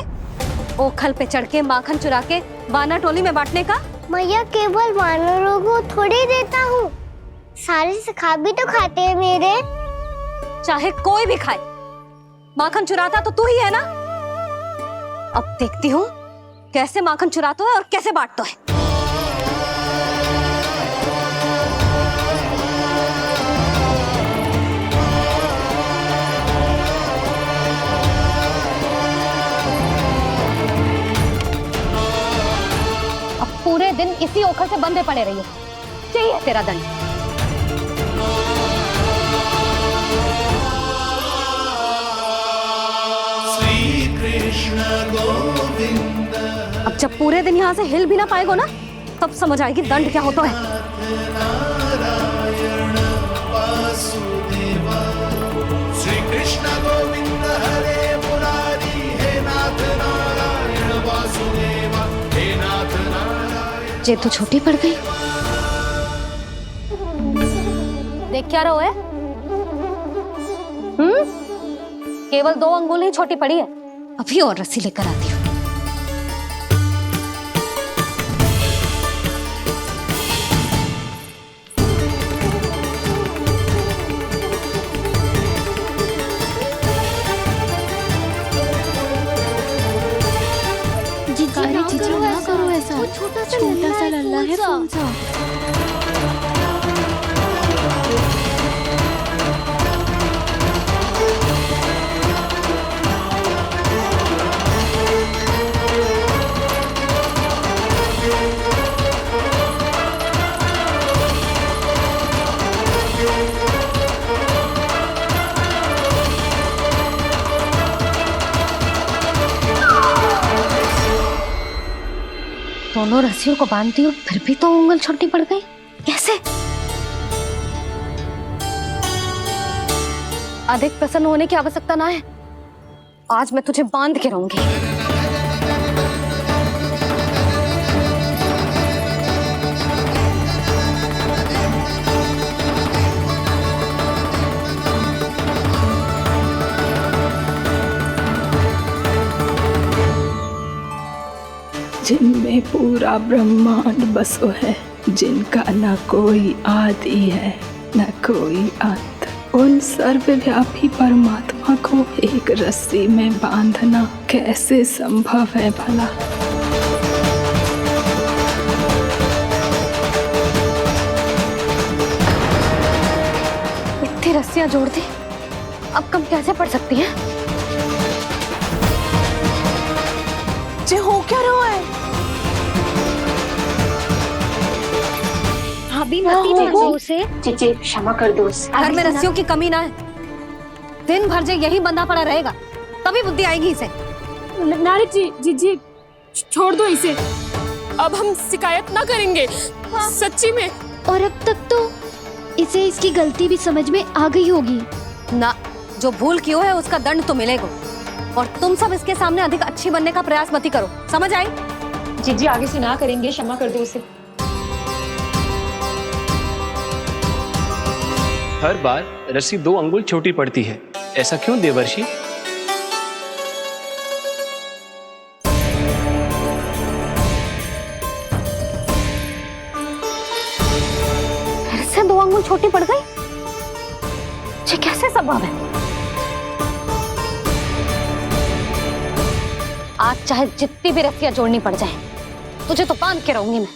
ओखल पे चढ़ के माखन चुरा के वानर टोली में बांटने का? मैया, केवल वानरों को थोड़ी देता हूँ, सारे सखा भी तो खाते हैं मेरे। चाहे कोई भी खाए, माखन चुराता तो तू ही है ना। अब देखती हूँ कैसे माखन चुराता है और कैसे बांटता है। अब पूरे दिन इसी ओखल से बंधे पड़े रहिए, चाहिए तेरा दंड। अब जब पूरे दिन यहाँ से हिल भी ना पाएगो ना, तब समझ आएगी दंड क्या होता है। श्री कृष्ण गोविंद हरे मुरारी, हे नाथ नारायण वासुदेव, हे नाथ नारायण। जे तो छोटी पड़ गई। देख क्या रहो है? केवल 2 अंगुल ही छोटी पड़ी है, अभी और रस्सी लेकर आती हूँ। जीजी ना करो ऐसा, छोटा सा लल्ला है कौन सा। दोनों रस्सियों को बांध दी और फिर भी तो उंगल छोटी पड़ गई, कैसे? अधिक प्रसन्न होने की आवश्यकता ना है, आज मैं तुझे बांध के रहूंगी। जिनमें पूरा ब्रह्मांड बसो है, जिनका न कोई आदि है न कोई अंत, उन सर्वव्यापी परमात्मा को एक रस्सी में बांधना कैसे संभव है भला? इतनी रस्सियां जोड़ दी, अब कम कैसे पड़ सकती हैं? जे हो क्या रहा है? भाभी मती दे दो उसे। जीजी क्षमा कर दो उसे। घर में रस्सियों की कमी ना है, दिन भर जो यही बंधा पड़ा रहेगा तभी बुद्धि आएगी इसे। नारी जी छोड़ दो इसे, अब हम शिकायत ना करेंगे। सच्ची में। और अब तक तो इसे इसकी गलती भी समझ में आ गई होगी ना। जो भूल की है उसका दंड तो मिलेगा, और तुम सब इसके सामने अधिक अच्छी बनने का प्रयास मत करो, समझ आई? जीजी आगे से ना करेंगे, क्षमा कर दो उसे। हर बार रस्सी 2 अंगुल छोटी पड़ती है, ऐसा क्यों देवर्षि? फिर से 2 अंगुल छोटी पड़ गई? ये कैसे संभव है? आज चाहे जितनी भी रस्सियां जोड़नी पड़ जाए, तुझे तो बांध के रहूंगी मैं।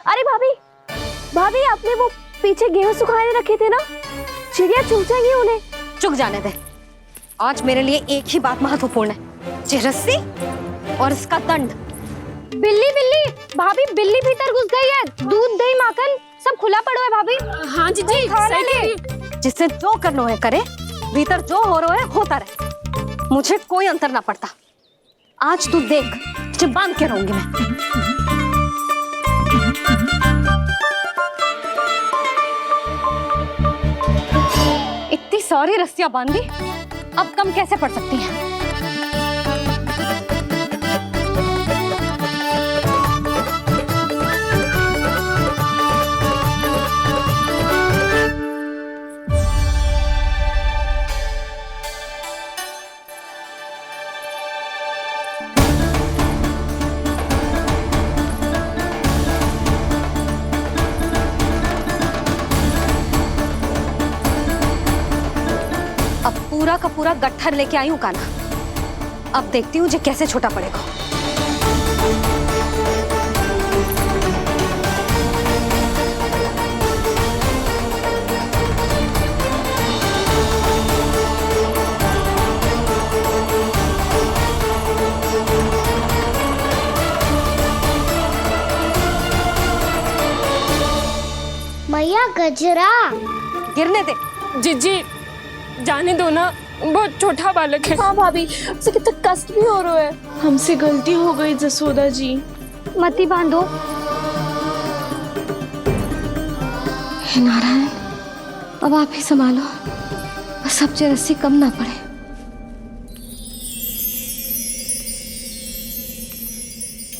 अरे भाभी आपने वो पीछे गेहूं सुखाने रखे थे ना, चिड़िया चुग जाएंगी उन्हें। चुग जाने दे, आज मेरे लिए एक ही बात महत्वपूर्ण है, ये रस्सी और इसका दंड। बिल्ली भाभी, बिल्ली भीतर घुस गई है। दूध दही माखन सब खुला पड़ा है भाभी। हाँ जी सही कह रही है। जिससे जो करना है करे, भीतर जो हो रहा है होता रहे, मुझे कोई अंतर ना पड़ता। आज तू देख, तुझे बांध के रहूंगी मैं। इतनी सारी रस्सियां बांधी, अब कम कैसे पड़ सकती हैं? पूरा का पूरा गट्ठर लेके आई हूँ काना, अब देखती हूँ जे कैसे छोटा पड़ेगा। मैया गजरा गिरने दे। जीजी जाने दो ना, बहुत छोटा बालक है। हाँ भाभी, उसे कितना कष्ट भी हो रहा है। हमसे गलती हो गई जसोदा जी। मती बांधो। हे नारायण, अब आप ही संभालो, बस अब जो रस्सी कम ना पड़े।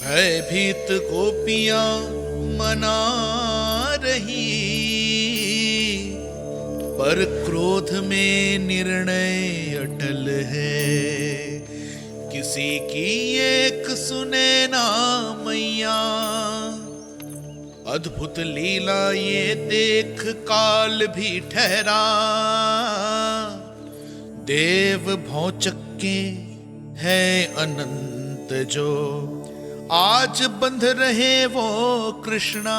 भयभीत गोपियां मना रही, पर क्रोध में निर्णय अटल है। किसी की एक सुने ना मैया, अद्भुत लीला ये देख काल भी ठहरा। देव भौचक्के है अनंत जो, आज बंध रहे वो कृष्णा।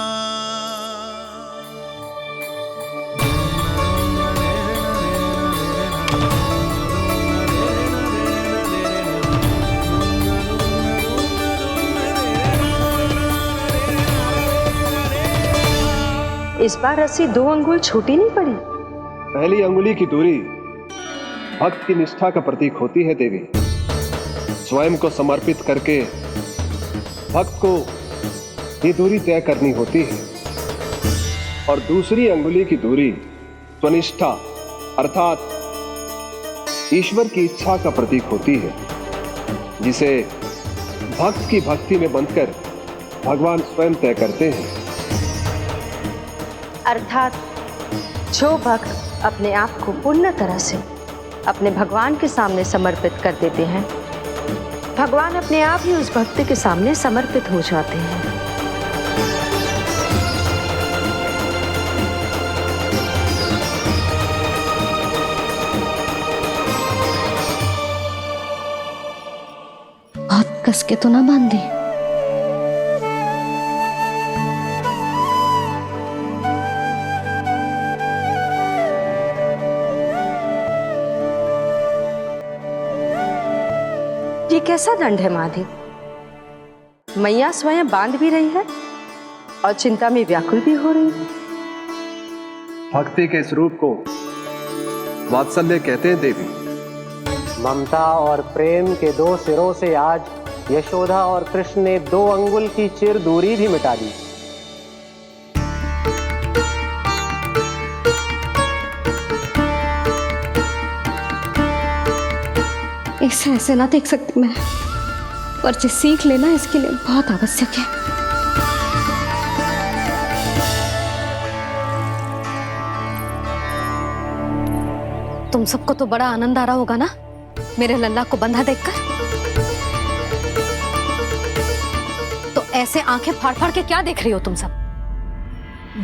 इस बार रस्सी 2 अंगुल छोटी नहीं पड़ी। पहली अंगुली की दूरी भक्त की निष्ठा का प्रतीक होती है देवी। स्वयं को समर्पित करके भक्त को ये दूरी तय करनी होती है और दूसरी अंगुली की दूरी स्वनिष्ठा अर्थात ईश्वर की इच्छा का प्रतीक होती है, जिसे भक्त की भक्ति में बंधकर भगवान स्वयं तय करते हैं। अर्थात जो भक्त अपने आप को पूर्ण तरह से अपने भगवान के सामने समर्पित कर देते हैं, भगवान अपने आप ही उस भक्त के सामने समर्पित हो जाते हैं। बहुत कस के तो ना बांधी। ये कैसा दंड है महादेव? मैया स्वयं बांध भी रही है और चिंता में व्याकुल भी हो रही है। भक्ति के स्वरूप को वात्सल्य कहते हैं देवी। ममता और प्रेम के दो सिरों से आज यशोदा और कृष्ण ने 2 अंगुल की चिर दूरी भी मिटा दी। इसे ऐसे ना देख सकती मैं, पर जो सीख लेना इसके लिए बहुत आवश्यक है। तुम सबको तो बड़ा आनंद आ रहा होगा ना मेरे लल्ला को बंधा देखकर। तो ऐसे आंखें फाड़ फाड़ के क्या देख रही हो तुम सब?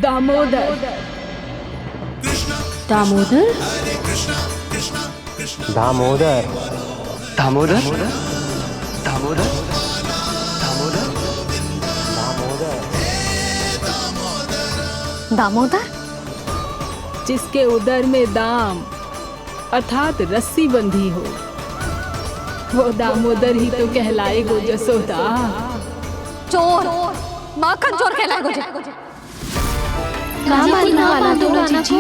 दामोदर दामोदर दामोदर दामोदर दामोदर दामोदर जिसके उदर में दाम अर्थात रस्सी बंधी हो, वो दामोदर ही तो कहलाएगो जसोदा। चोर, माखन चोर कहलाएगो जे। कहाँ बांधना वाला तो राना को?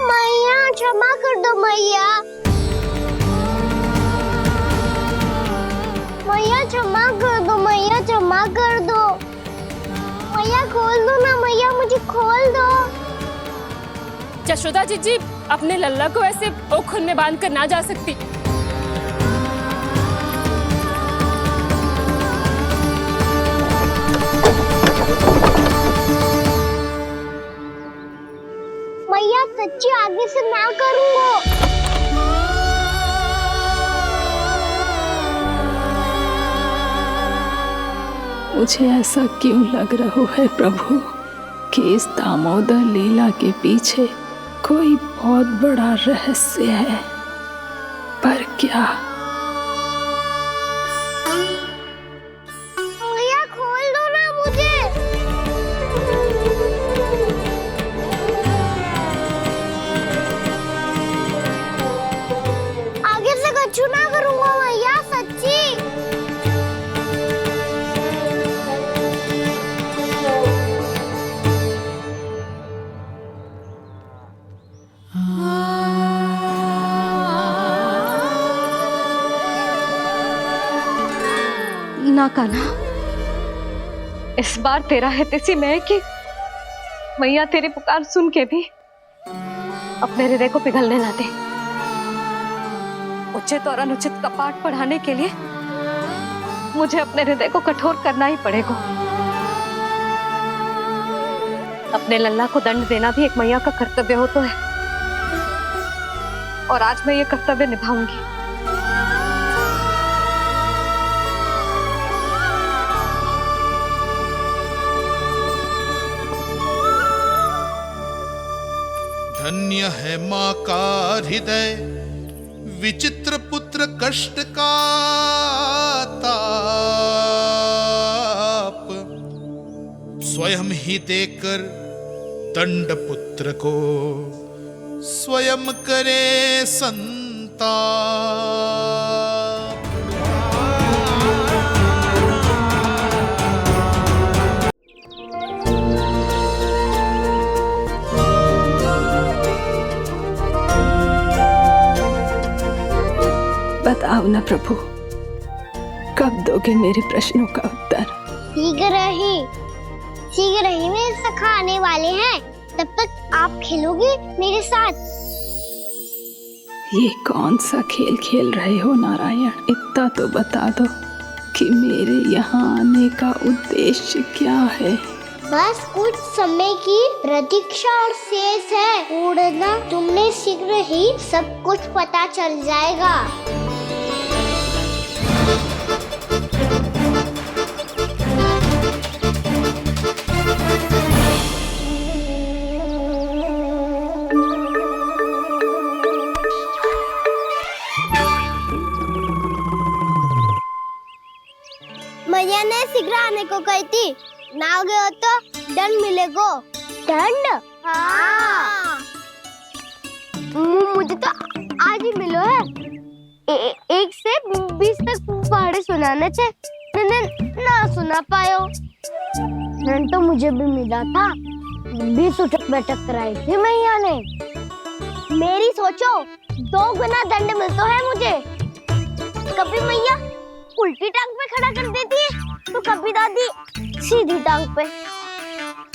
मैया क्षमा कर दो मैया। मैया क्षमा कर दो, मैया क्षमा कर दो। मैया खोल दो ना मैया, मुझे खोल दो। जशोदा जीजी अपने लल्ला को ऐसे ओखुन में बांध कर ना जा सकती। मैया सच्ची आगे से ना करूंगा। मुझे ऐसा क्यों लग रहा है प्रभु कि इस दामोदर लीला के पीछे कोई बहुत बड़ा रहस्य है, पर क्या? मैया खोल दो ना मुझे। आगे से कछु ना करूंगा मैया, सच्ची। ना कान्हा, इस बार तेरा है तेसी मैं कि मैया तेरी पुकार सुन के भी अपने हृदय को पिघलने ना दे। उचित और अनुचित का पाठ पढ़ाने के लिए मुझे अपने हृदय को कठोर करना ही पड़ेगा। अपने लल्ला को दंड देना भी एक मैया का कर्तव्य हो तो है, और आज मैं ये कर्तव्य निभाऊंगी। धन्य है माँ का हृदय, विचित्र पुत्र कष्ट का ताप, स्वयं ही देकर दंड पुत्र को स्वयं करे संताप। बताओ ना प्रभु, कब दोगे मेरे प्रश्नों का उत्तर? शीघ्र ही मेरे सखा आने वाले हैं, तब तक आप खेलोगे मेरे साथ। ये कौन सा खेल खेल रहे हो नारायण? इतना तो बता दो कि मेरे यहाँ आने का उद्देश्य क्या है? बस कुछ समय की प्रतीक्षा और शेष है। उड़ना तुमने शीघ्र ही सब कुछ पता चल जाएगा। मैया ने शीघ्र आने को कही थी, ना आओगे हो तो दंड मिलेगा। दंड? हाँ। मुझे तो आज ही मिलो है। 1 से 20 तक पहाड़े सुनाने थे, ना सुना पायो। दंड तो मुझे भी मिला था, 20 उठक बैठक कराई थी मैया ने। मेरी सोचो, 2 गुना दंड मिलता है मुझे। कभी मैया उल्टी टांग पे खड़ा कर देती है, तो कभी दादी सीधी टांग पे।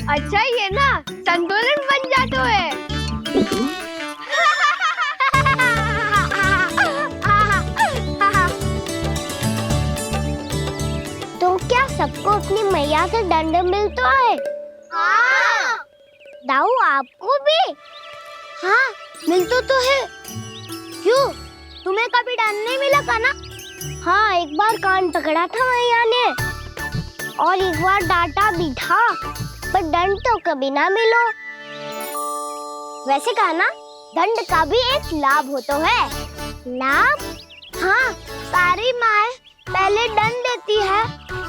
अच्छा ये ना संतुलन बन जाता है। तो क्या सबको अपनी मैया से दंड मिलता है? हाँ। दाऊ आपको भी? हाँ मिलता तो है। क्यों, तुम्हें कभी दंड नहीं मिला था ना? हाँ, एक बार कान पकड़ा था मैया ने और एक बार डांटा भी था, पर दंड तो कभी ना मिलो। वैसे कहा ना, दंड का भी एक लाभ होता है। लाभ? हाँ, सारी माँ पहले दंड देती है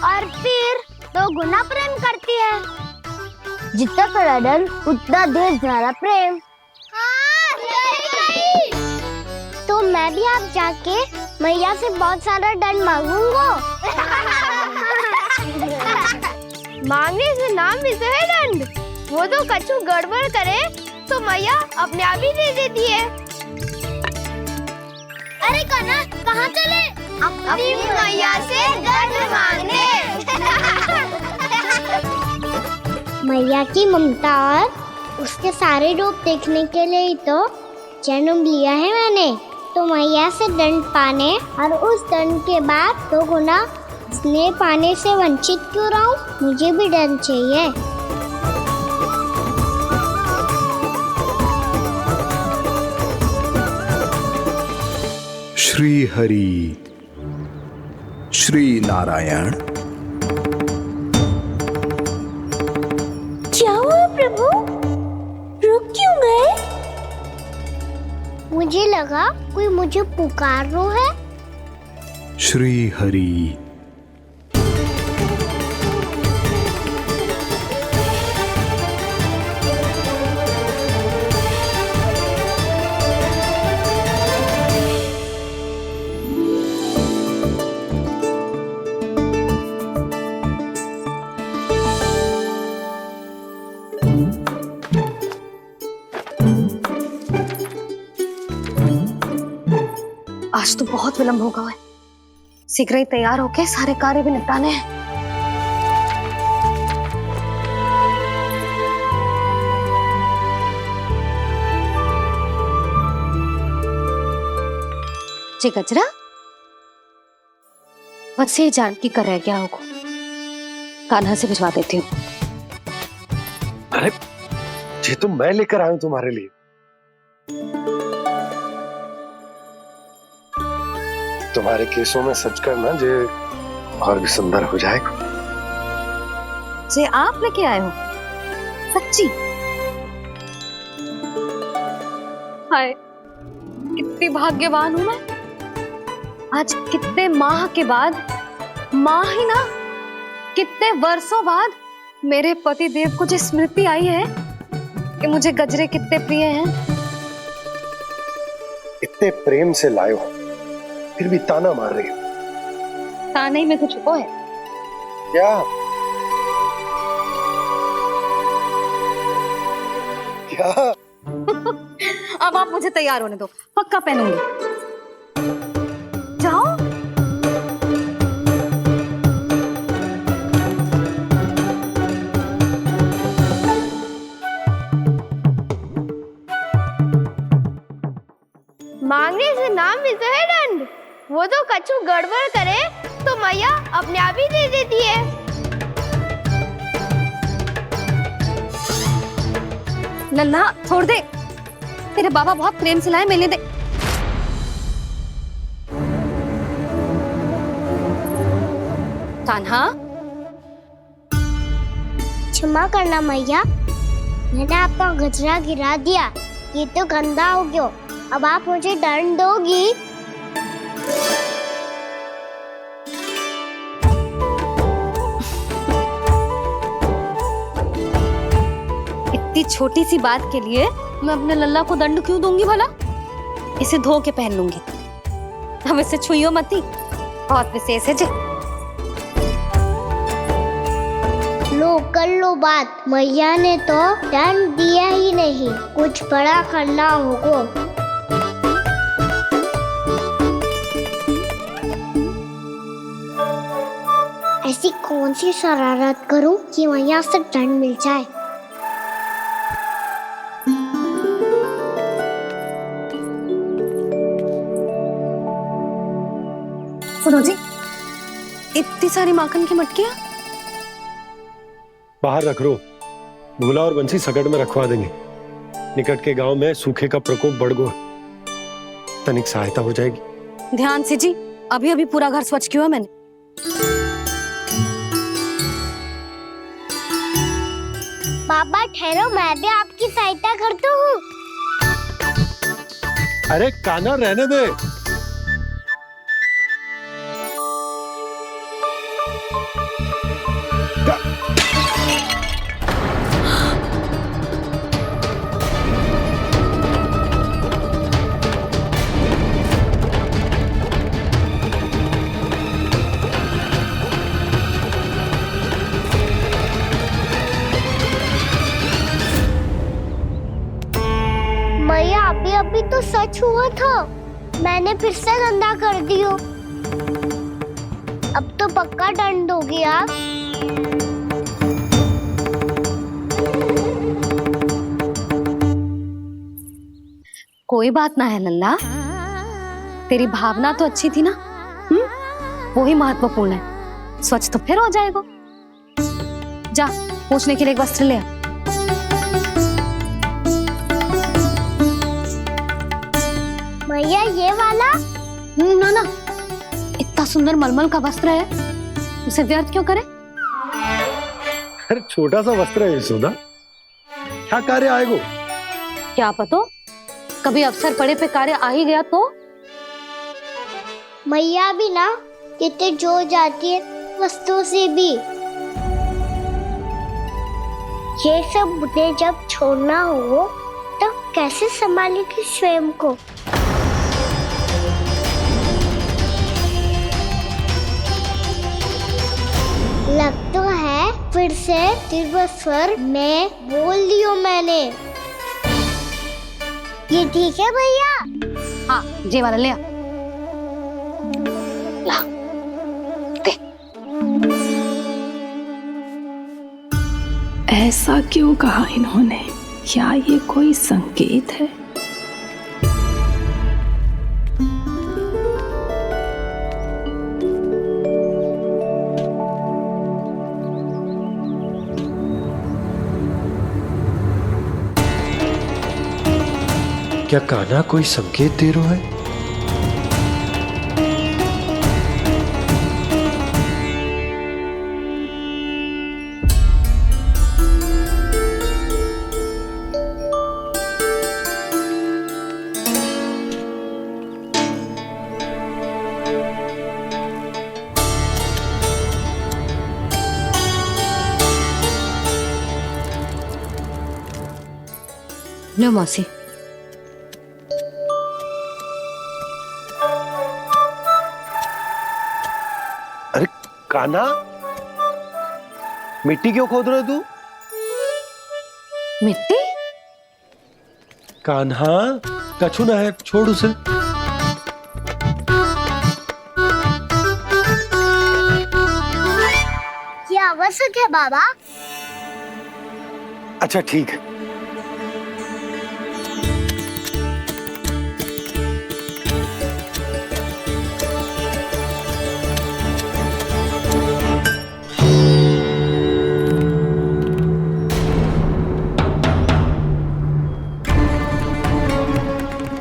और फिर 2 गुना प्रेम करती है। जितना बड़ा दंड उतना ढेर सारा प्रेम। हाँ, सही। तो मैं भी आप जाके मैया से बहुत सारा दंड मांगूंगा। मांगने से ना मिलता है दंड, वो तो कछु गड़बड़ करे तो मैया अपने आप ही दे देती है। अरे कना, कहाँ चले? अपनी मैया से दंड मांगने। मैया की ममता और उसके सारे रूप देखने के लिए ही तो जन्म लिया है मैंने। तो मैया से दंड पाने और उस दंड के बाद 2 गुना स्नेह पाने से वंचित क्यों रहूं? मुझे भी दंड चाहिए। श्री हरि, श्री नारायण। क्या हुआ प्रभु? रुक क्यों गए? मुझे लगा कोई मुझे पुकार रहा है। श्री हरि। आज तो बहुत विलंब होगा है। शीघ्र ही तैयार होके सारे कार्य भी निपटाने हैं। जी गजरा, बस ये जानकी कर रह गया होगा, कान्हा से भिजवा देती हूँ। अरे ये तो मैं लेकर आया हूं तुम्हारे लिए। तुम्हारे केसों में सच करना जे और भी सुंदर हो जाएगा। जे आप लेके आए हो? सच्ची? हाय, कितनी भाग्यवान हूं मैं। आज कितने माह के बाद, माह ही ना, कितने वर्षों बाद मेरे पति देव को जो स्मृति आई है कि मुझे गजरे कितने प्रिय हैं। इतने प्रेम से लाए हो, फिर भी ताना मार रही हो। ताने ही में कुछ छुपो है क्या? क्या? अब आप मुझे तैयार होने दो, पक्का पहनूंगी। जाओ। मांगने से नाम मिलता है दंड। वो तो कछु गड़बड़ करे तो मैया अपने आप ही दे देती है। लल्ला छोड़ दे, तेरे बाबा बहुत प्रेम से लाए, मिलने दे। कान्हा, क्षमा करना मैया, मैंने आपका गजरा गिरा दिया, ये तो गंदा हो गया। अब आप मुझे दंड दोगी? इतनी छोटी सी बात के लिए मैं अपने लल्ला को दंड क्यों दूंगी भला? इसे धो के पहन लूंगी। अब इसे छुइयो मती, बहुत विशेष है जी। लो कर लो बात, मैया ने तो दंड दिया ही नहीं, कुछ बड़ा करना होगा। ऐसी कौन सी शरारत करूं कि मैया से दंड मिल जाए? सुनो जी, इतनी सारी माखन की मटकियां बाहर रख रो, भूला और बंसी सकड़ में रखवा देंगे। निकट के गांव में सूखे का प्रकोप बढ़ गया, तनिक सहायता हो जाएगी। ध्यान से जी, अभी अभी पूरा घर स्वच्छ किया मैंने। पापा ठहरो, मैं भी आपकी सहायता करता हूँ। अरे कान्हा रहने दे। मैया अभी तो सच हुआ था, मैंने फिर से गंदा कर दियो। अब तो पक्का दंड दोगी आप। कोई बात ना है लल्ला, तेरी भावना तो अच्छी थी ना, वो ही महत्वपूर्ण है। स्वच्छ तो फिर हो जाएगा। जा पूछने के लिए एक वस्त्र ले आ। भैया ये वाला? ना ना, इतना सुंदर मलमल का वस्त्र है, उसे व्यर्थ क्यों करे? अरे छोटा सा वस्त्र है यशोदा, क्या कार्य आएगा? क्या पता, कभी अवसर पड़े पे कार्य आ ही गया तो? मैया भी ना कितने जो जाती है वस्तुओं से भी। ये सब मुझे जब छोड़ना हो तो कैसे संभालेगी स्वयं को? लग तो है फिर से तीव्र स्वर में बोल दियो मैंने। ये ठीक है भैया? हाँ, ये वाला ले आ। ला, दे। ऐसा क्यों कहा इन्होंने? क्या ये कोई संकेत है? क्या कान्हा कोई संकेत दे रहा है? लो मौसी। अरे कान्हा, मिट्टी क्यों खोद रहे तू? मिट्टी? कान्हा, कछु ना है, छोड़ उसे। आवश्यक है बाबा। अच्छा ठीक है।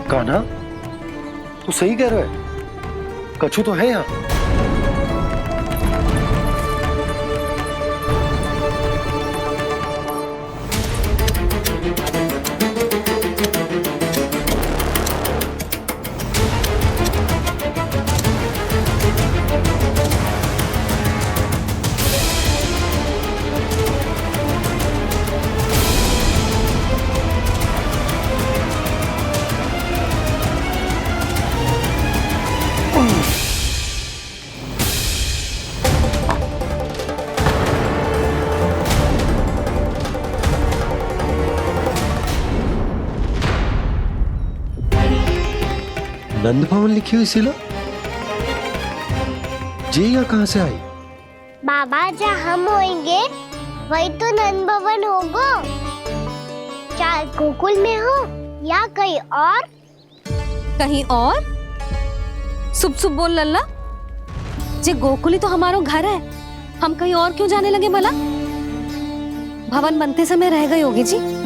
कान्हा, तू सही कह रहा है, कछु तो है यहाँ। नंद भवन लिखी हुई सिला जी यहाँ कहाँ से आई? बाबा जहाँ हम होंगे वही तो नंद भवन होगा। चाहे गोकुल में हो या कहीं और। कहीं और? सुब सुब बोल लल्ला, जे गोकुली तो हमारो घर है, हम कहीं और क्यों जाने लगे भला? भवन बनते समय रह गई होगी जी।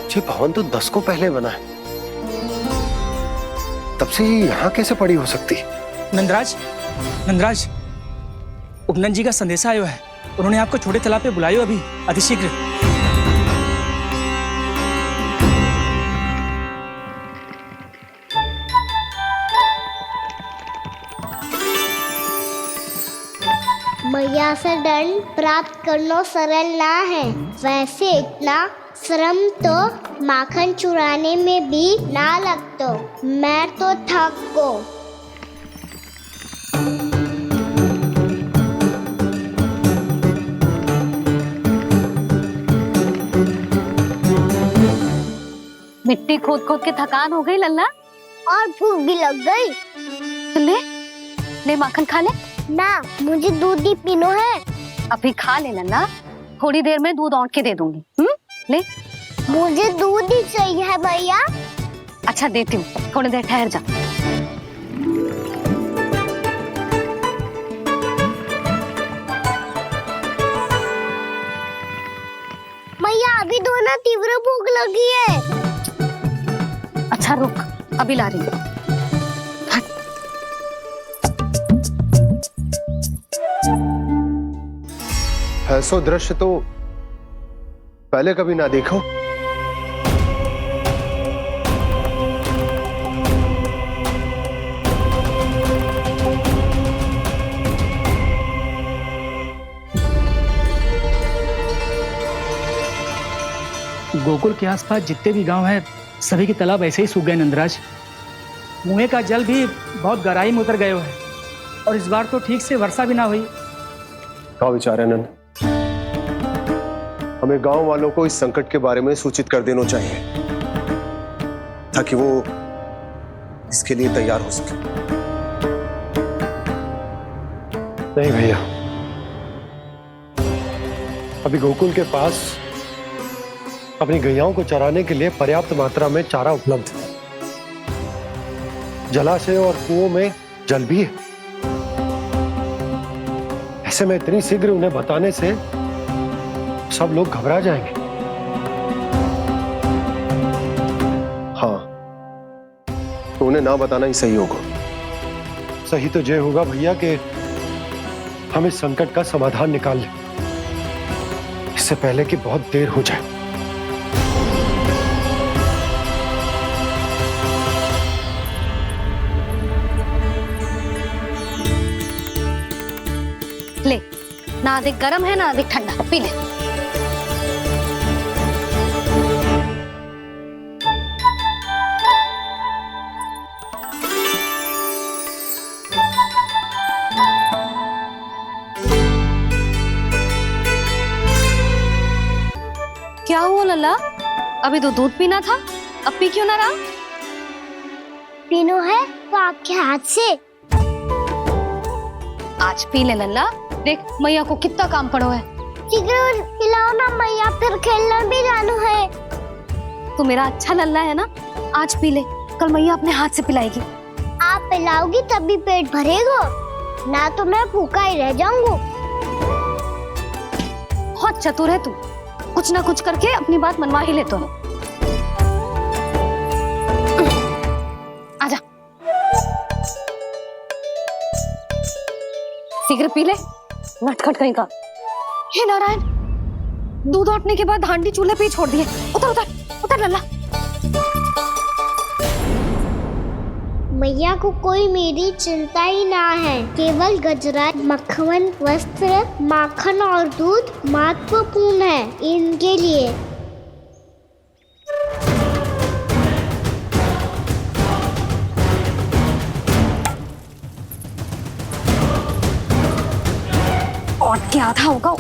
ये भवन तो 10 को पहले बना है, तब से ये यहाँ कैसे पड़ी हो सकती? नंदराज, नंदराज, उपनंद जी का संदेशा आयो है। उन्होंने आपको छोटे तालाब पे बुलायो अभी अतिशीघ्र। मैया से दंड प्राप्त करना सरल ना है। वैसे इतना श्रम तो माखन चुराने में भी ना लगतो। मैं तो थक गो। मिट्टी खोद खोद के थकान हो गई लल्ला, और भूख भी लग गई। तो ले माखन खा ले। ना, मुझे दूध ही पीनो है। अभी खा ले लल्ला, थोड़ी देर में दूध औंट के दे दूंगी। ले। मुझे दूध ही चाहिए है भैया। अच्छा देती हूँ, थोड़ी देर ठहर जा। मैया अभी तो ना तीव्र भूख लगी है। अच्छा रुक, अभी ला रही हूँ। ऐसा दृश्य तो पहले कभी ना देखो। गोकुल के आसपास जितने भी गांव हैं, सभी के तालाब ऐसे ही सूख गए नंदराज। कुएं का जल भी बहुत गहराई में उतर गए है, और इस बार तो ठीक से वर्षा भी ना हुई। क्या विचार है नंद? हमें गांव वालों को इस संकट के बारे में सूचित कर देना चाहिए, ताकि वो इसके लिए तैयार हो सके। नहीं भैया, अभी गोकुल के पास अपनी गैयाओं को चराने के लिए पर्याप्त मात्रा में चारा उपलब्ध है। जलाशय और कुओं में जल भी है। ऐसे में इतनी शीघ्र उन्हें बताने से सब लोग घबरा जाएंगे। हाँ, तो उन्हें ना बताना ही सही होगा। सही तो ये होगा भैया कि हम इस संकट का समाधान निकाल लें, इससे पहले कि बहुत देर हो जाए। ले, ना अधिक गर्म है ना अधिक ठंडा, पी ले। क्या हुआ लल्ला? अभी तो दूध पीना था, अब पी क्यों ना रहा? पीनो है तो आपके हाथ से। आज पी ले लल्ला, देख मैया को कितना काम पड़ो है। शीघ्र पिलाओ ना मैया, फिर खेलने भी जाना है। तू मेरा अच्छा लल्ला है ना, आज पी ले, कल मैया अपने हाथ से पिलाएगी। आप पिलाओगी तभी पेट भरेगा, ना तो मैं भूखा ही रह जाऊंगा। बहुत चतुर है तू, कुछ ना कुछ करके अपनी बात मनवा ही लेता है। आजा, शीघ्र पी ले, नटखट कहीं का। हे नारायण, दूध औटने के बाद हांडी चूल्हे पे ही छोड़ दिए। उतर उतर उतर लल्ला। मैया को कोई मेरी चिंता ही ना है, केवल गजरा, मक्खन, वस्त्र, माखन और दूध महत्वपूर्ण है इनके लिए। और क्या था होगा?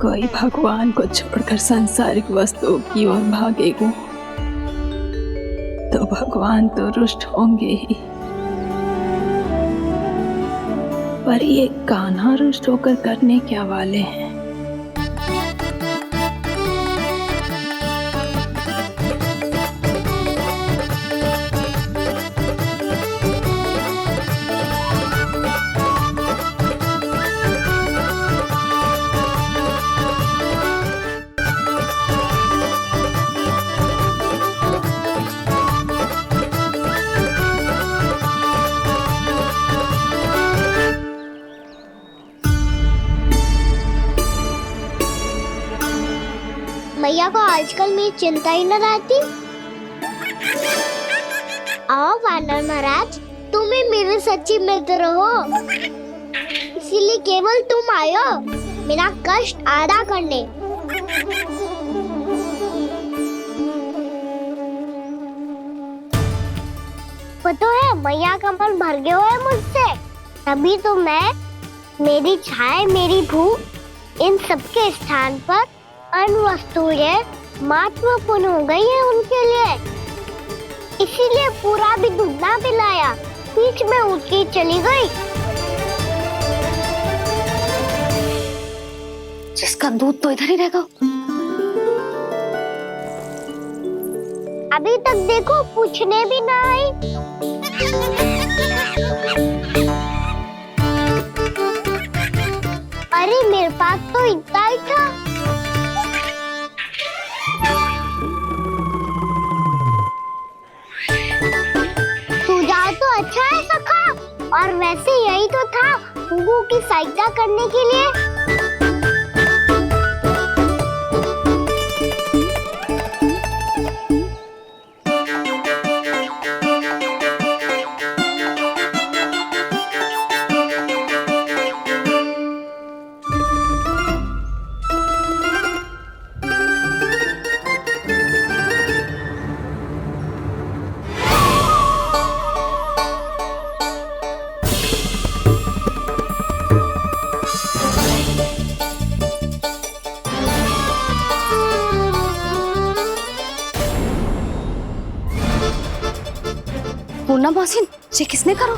कोई भगवान को छोड़कर सांसारिक वस्तुओं की ओर भागेगा तो भगवान तो रुष्ट होंगे ही, पर ये कान्हा रुष्ट होकर करने क्या वाले हैं? मैया को आजकल मेरी चिंता ही न रहती। आओ वानर महाराज, तुम ही मेरे सच्ची मित्र हो, इसीलिए केवल तुम आयो मेरा कष्ट आधा करने। पता है मैया का मन भर गया है मुझसे, तभी तो मैं, मेरी छाया, मेरी भूख, इन सबके स्थान पर अन्य वस्तुएं महत्वपूर्ण हो गई है उनके लिए। इसीलिए पूरा भी दूध ना पिलाया, बीच में उठ के चली गई। जिसका दूध तो इधर ही रहेगा। अभी तक देखो पूछने भी ना आई। अरे मेरे पास तो इतना ही था। तो अच्छा है सखा, और वैसे यही तो था गुगु की सहायता करने के लिए। पूर्णा मासी, ये किसने करो?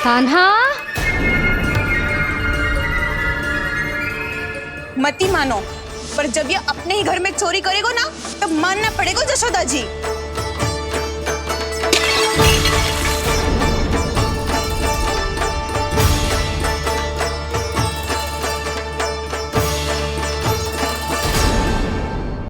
कान्हा, मत ही मानो, पर जब ये अपने ही घर में चोरी करेगो ना तब मानना पड़ेगा जशोदा जी।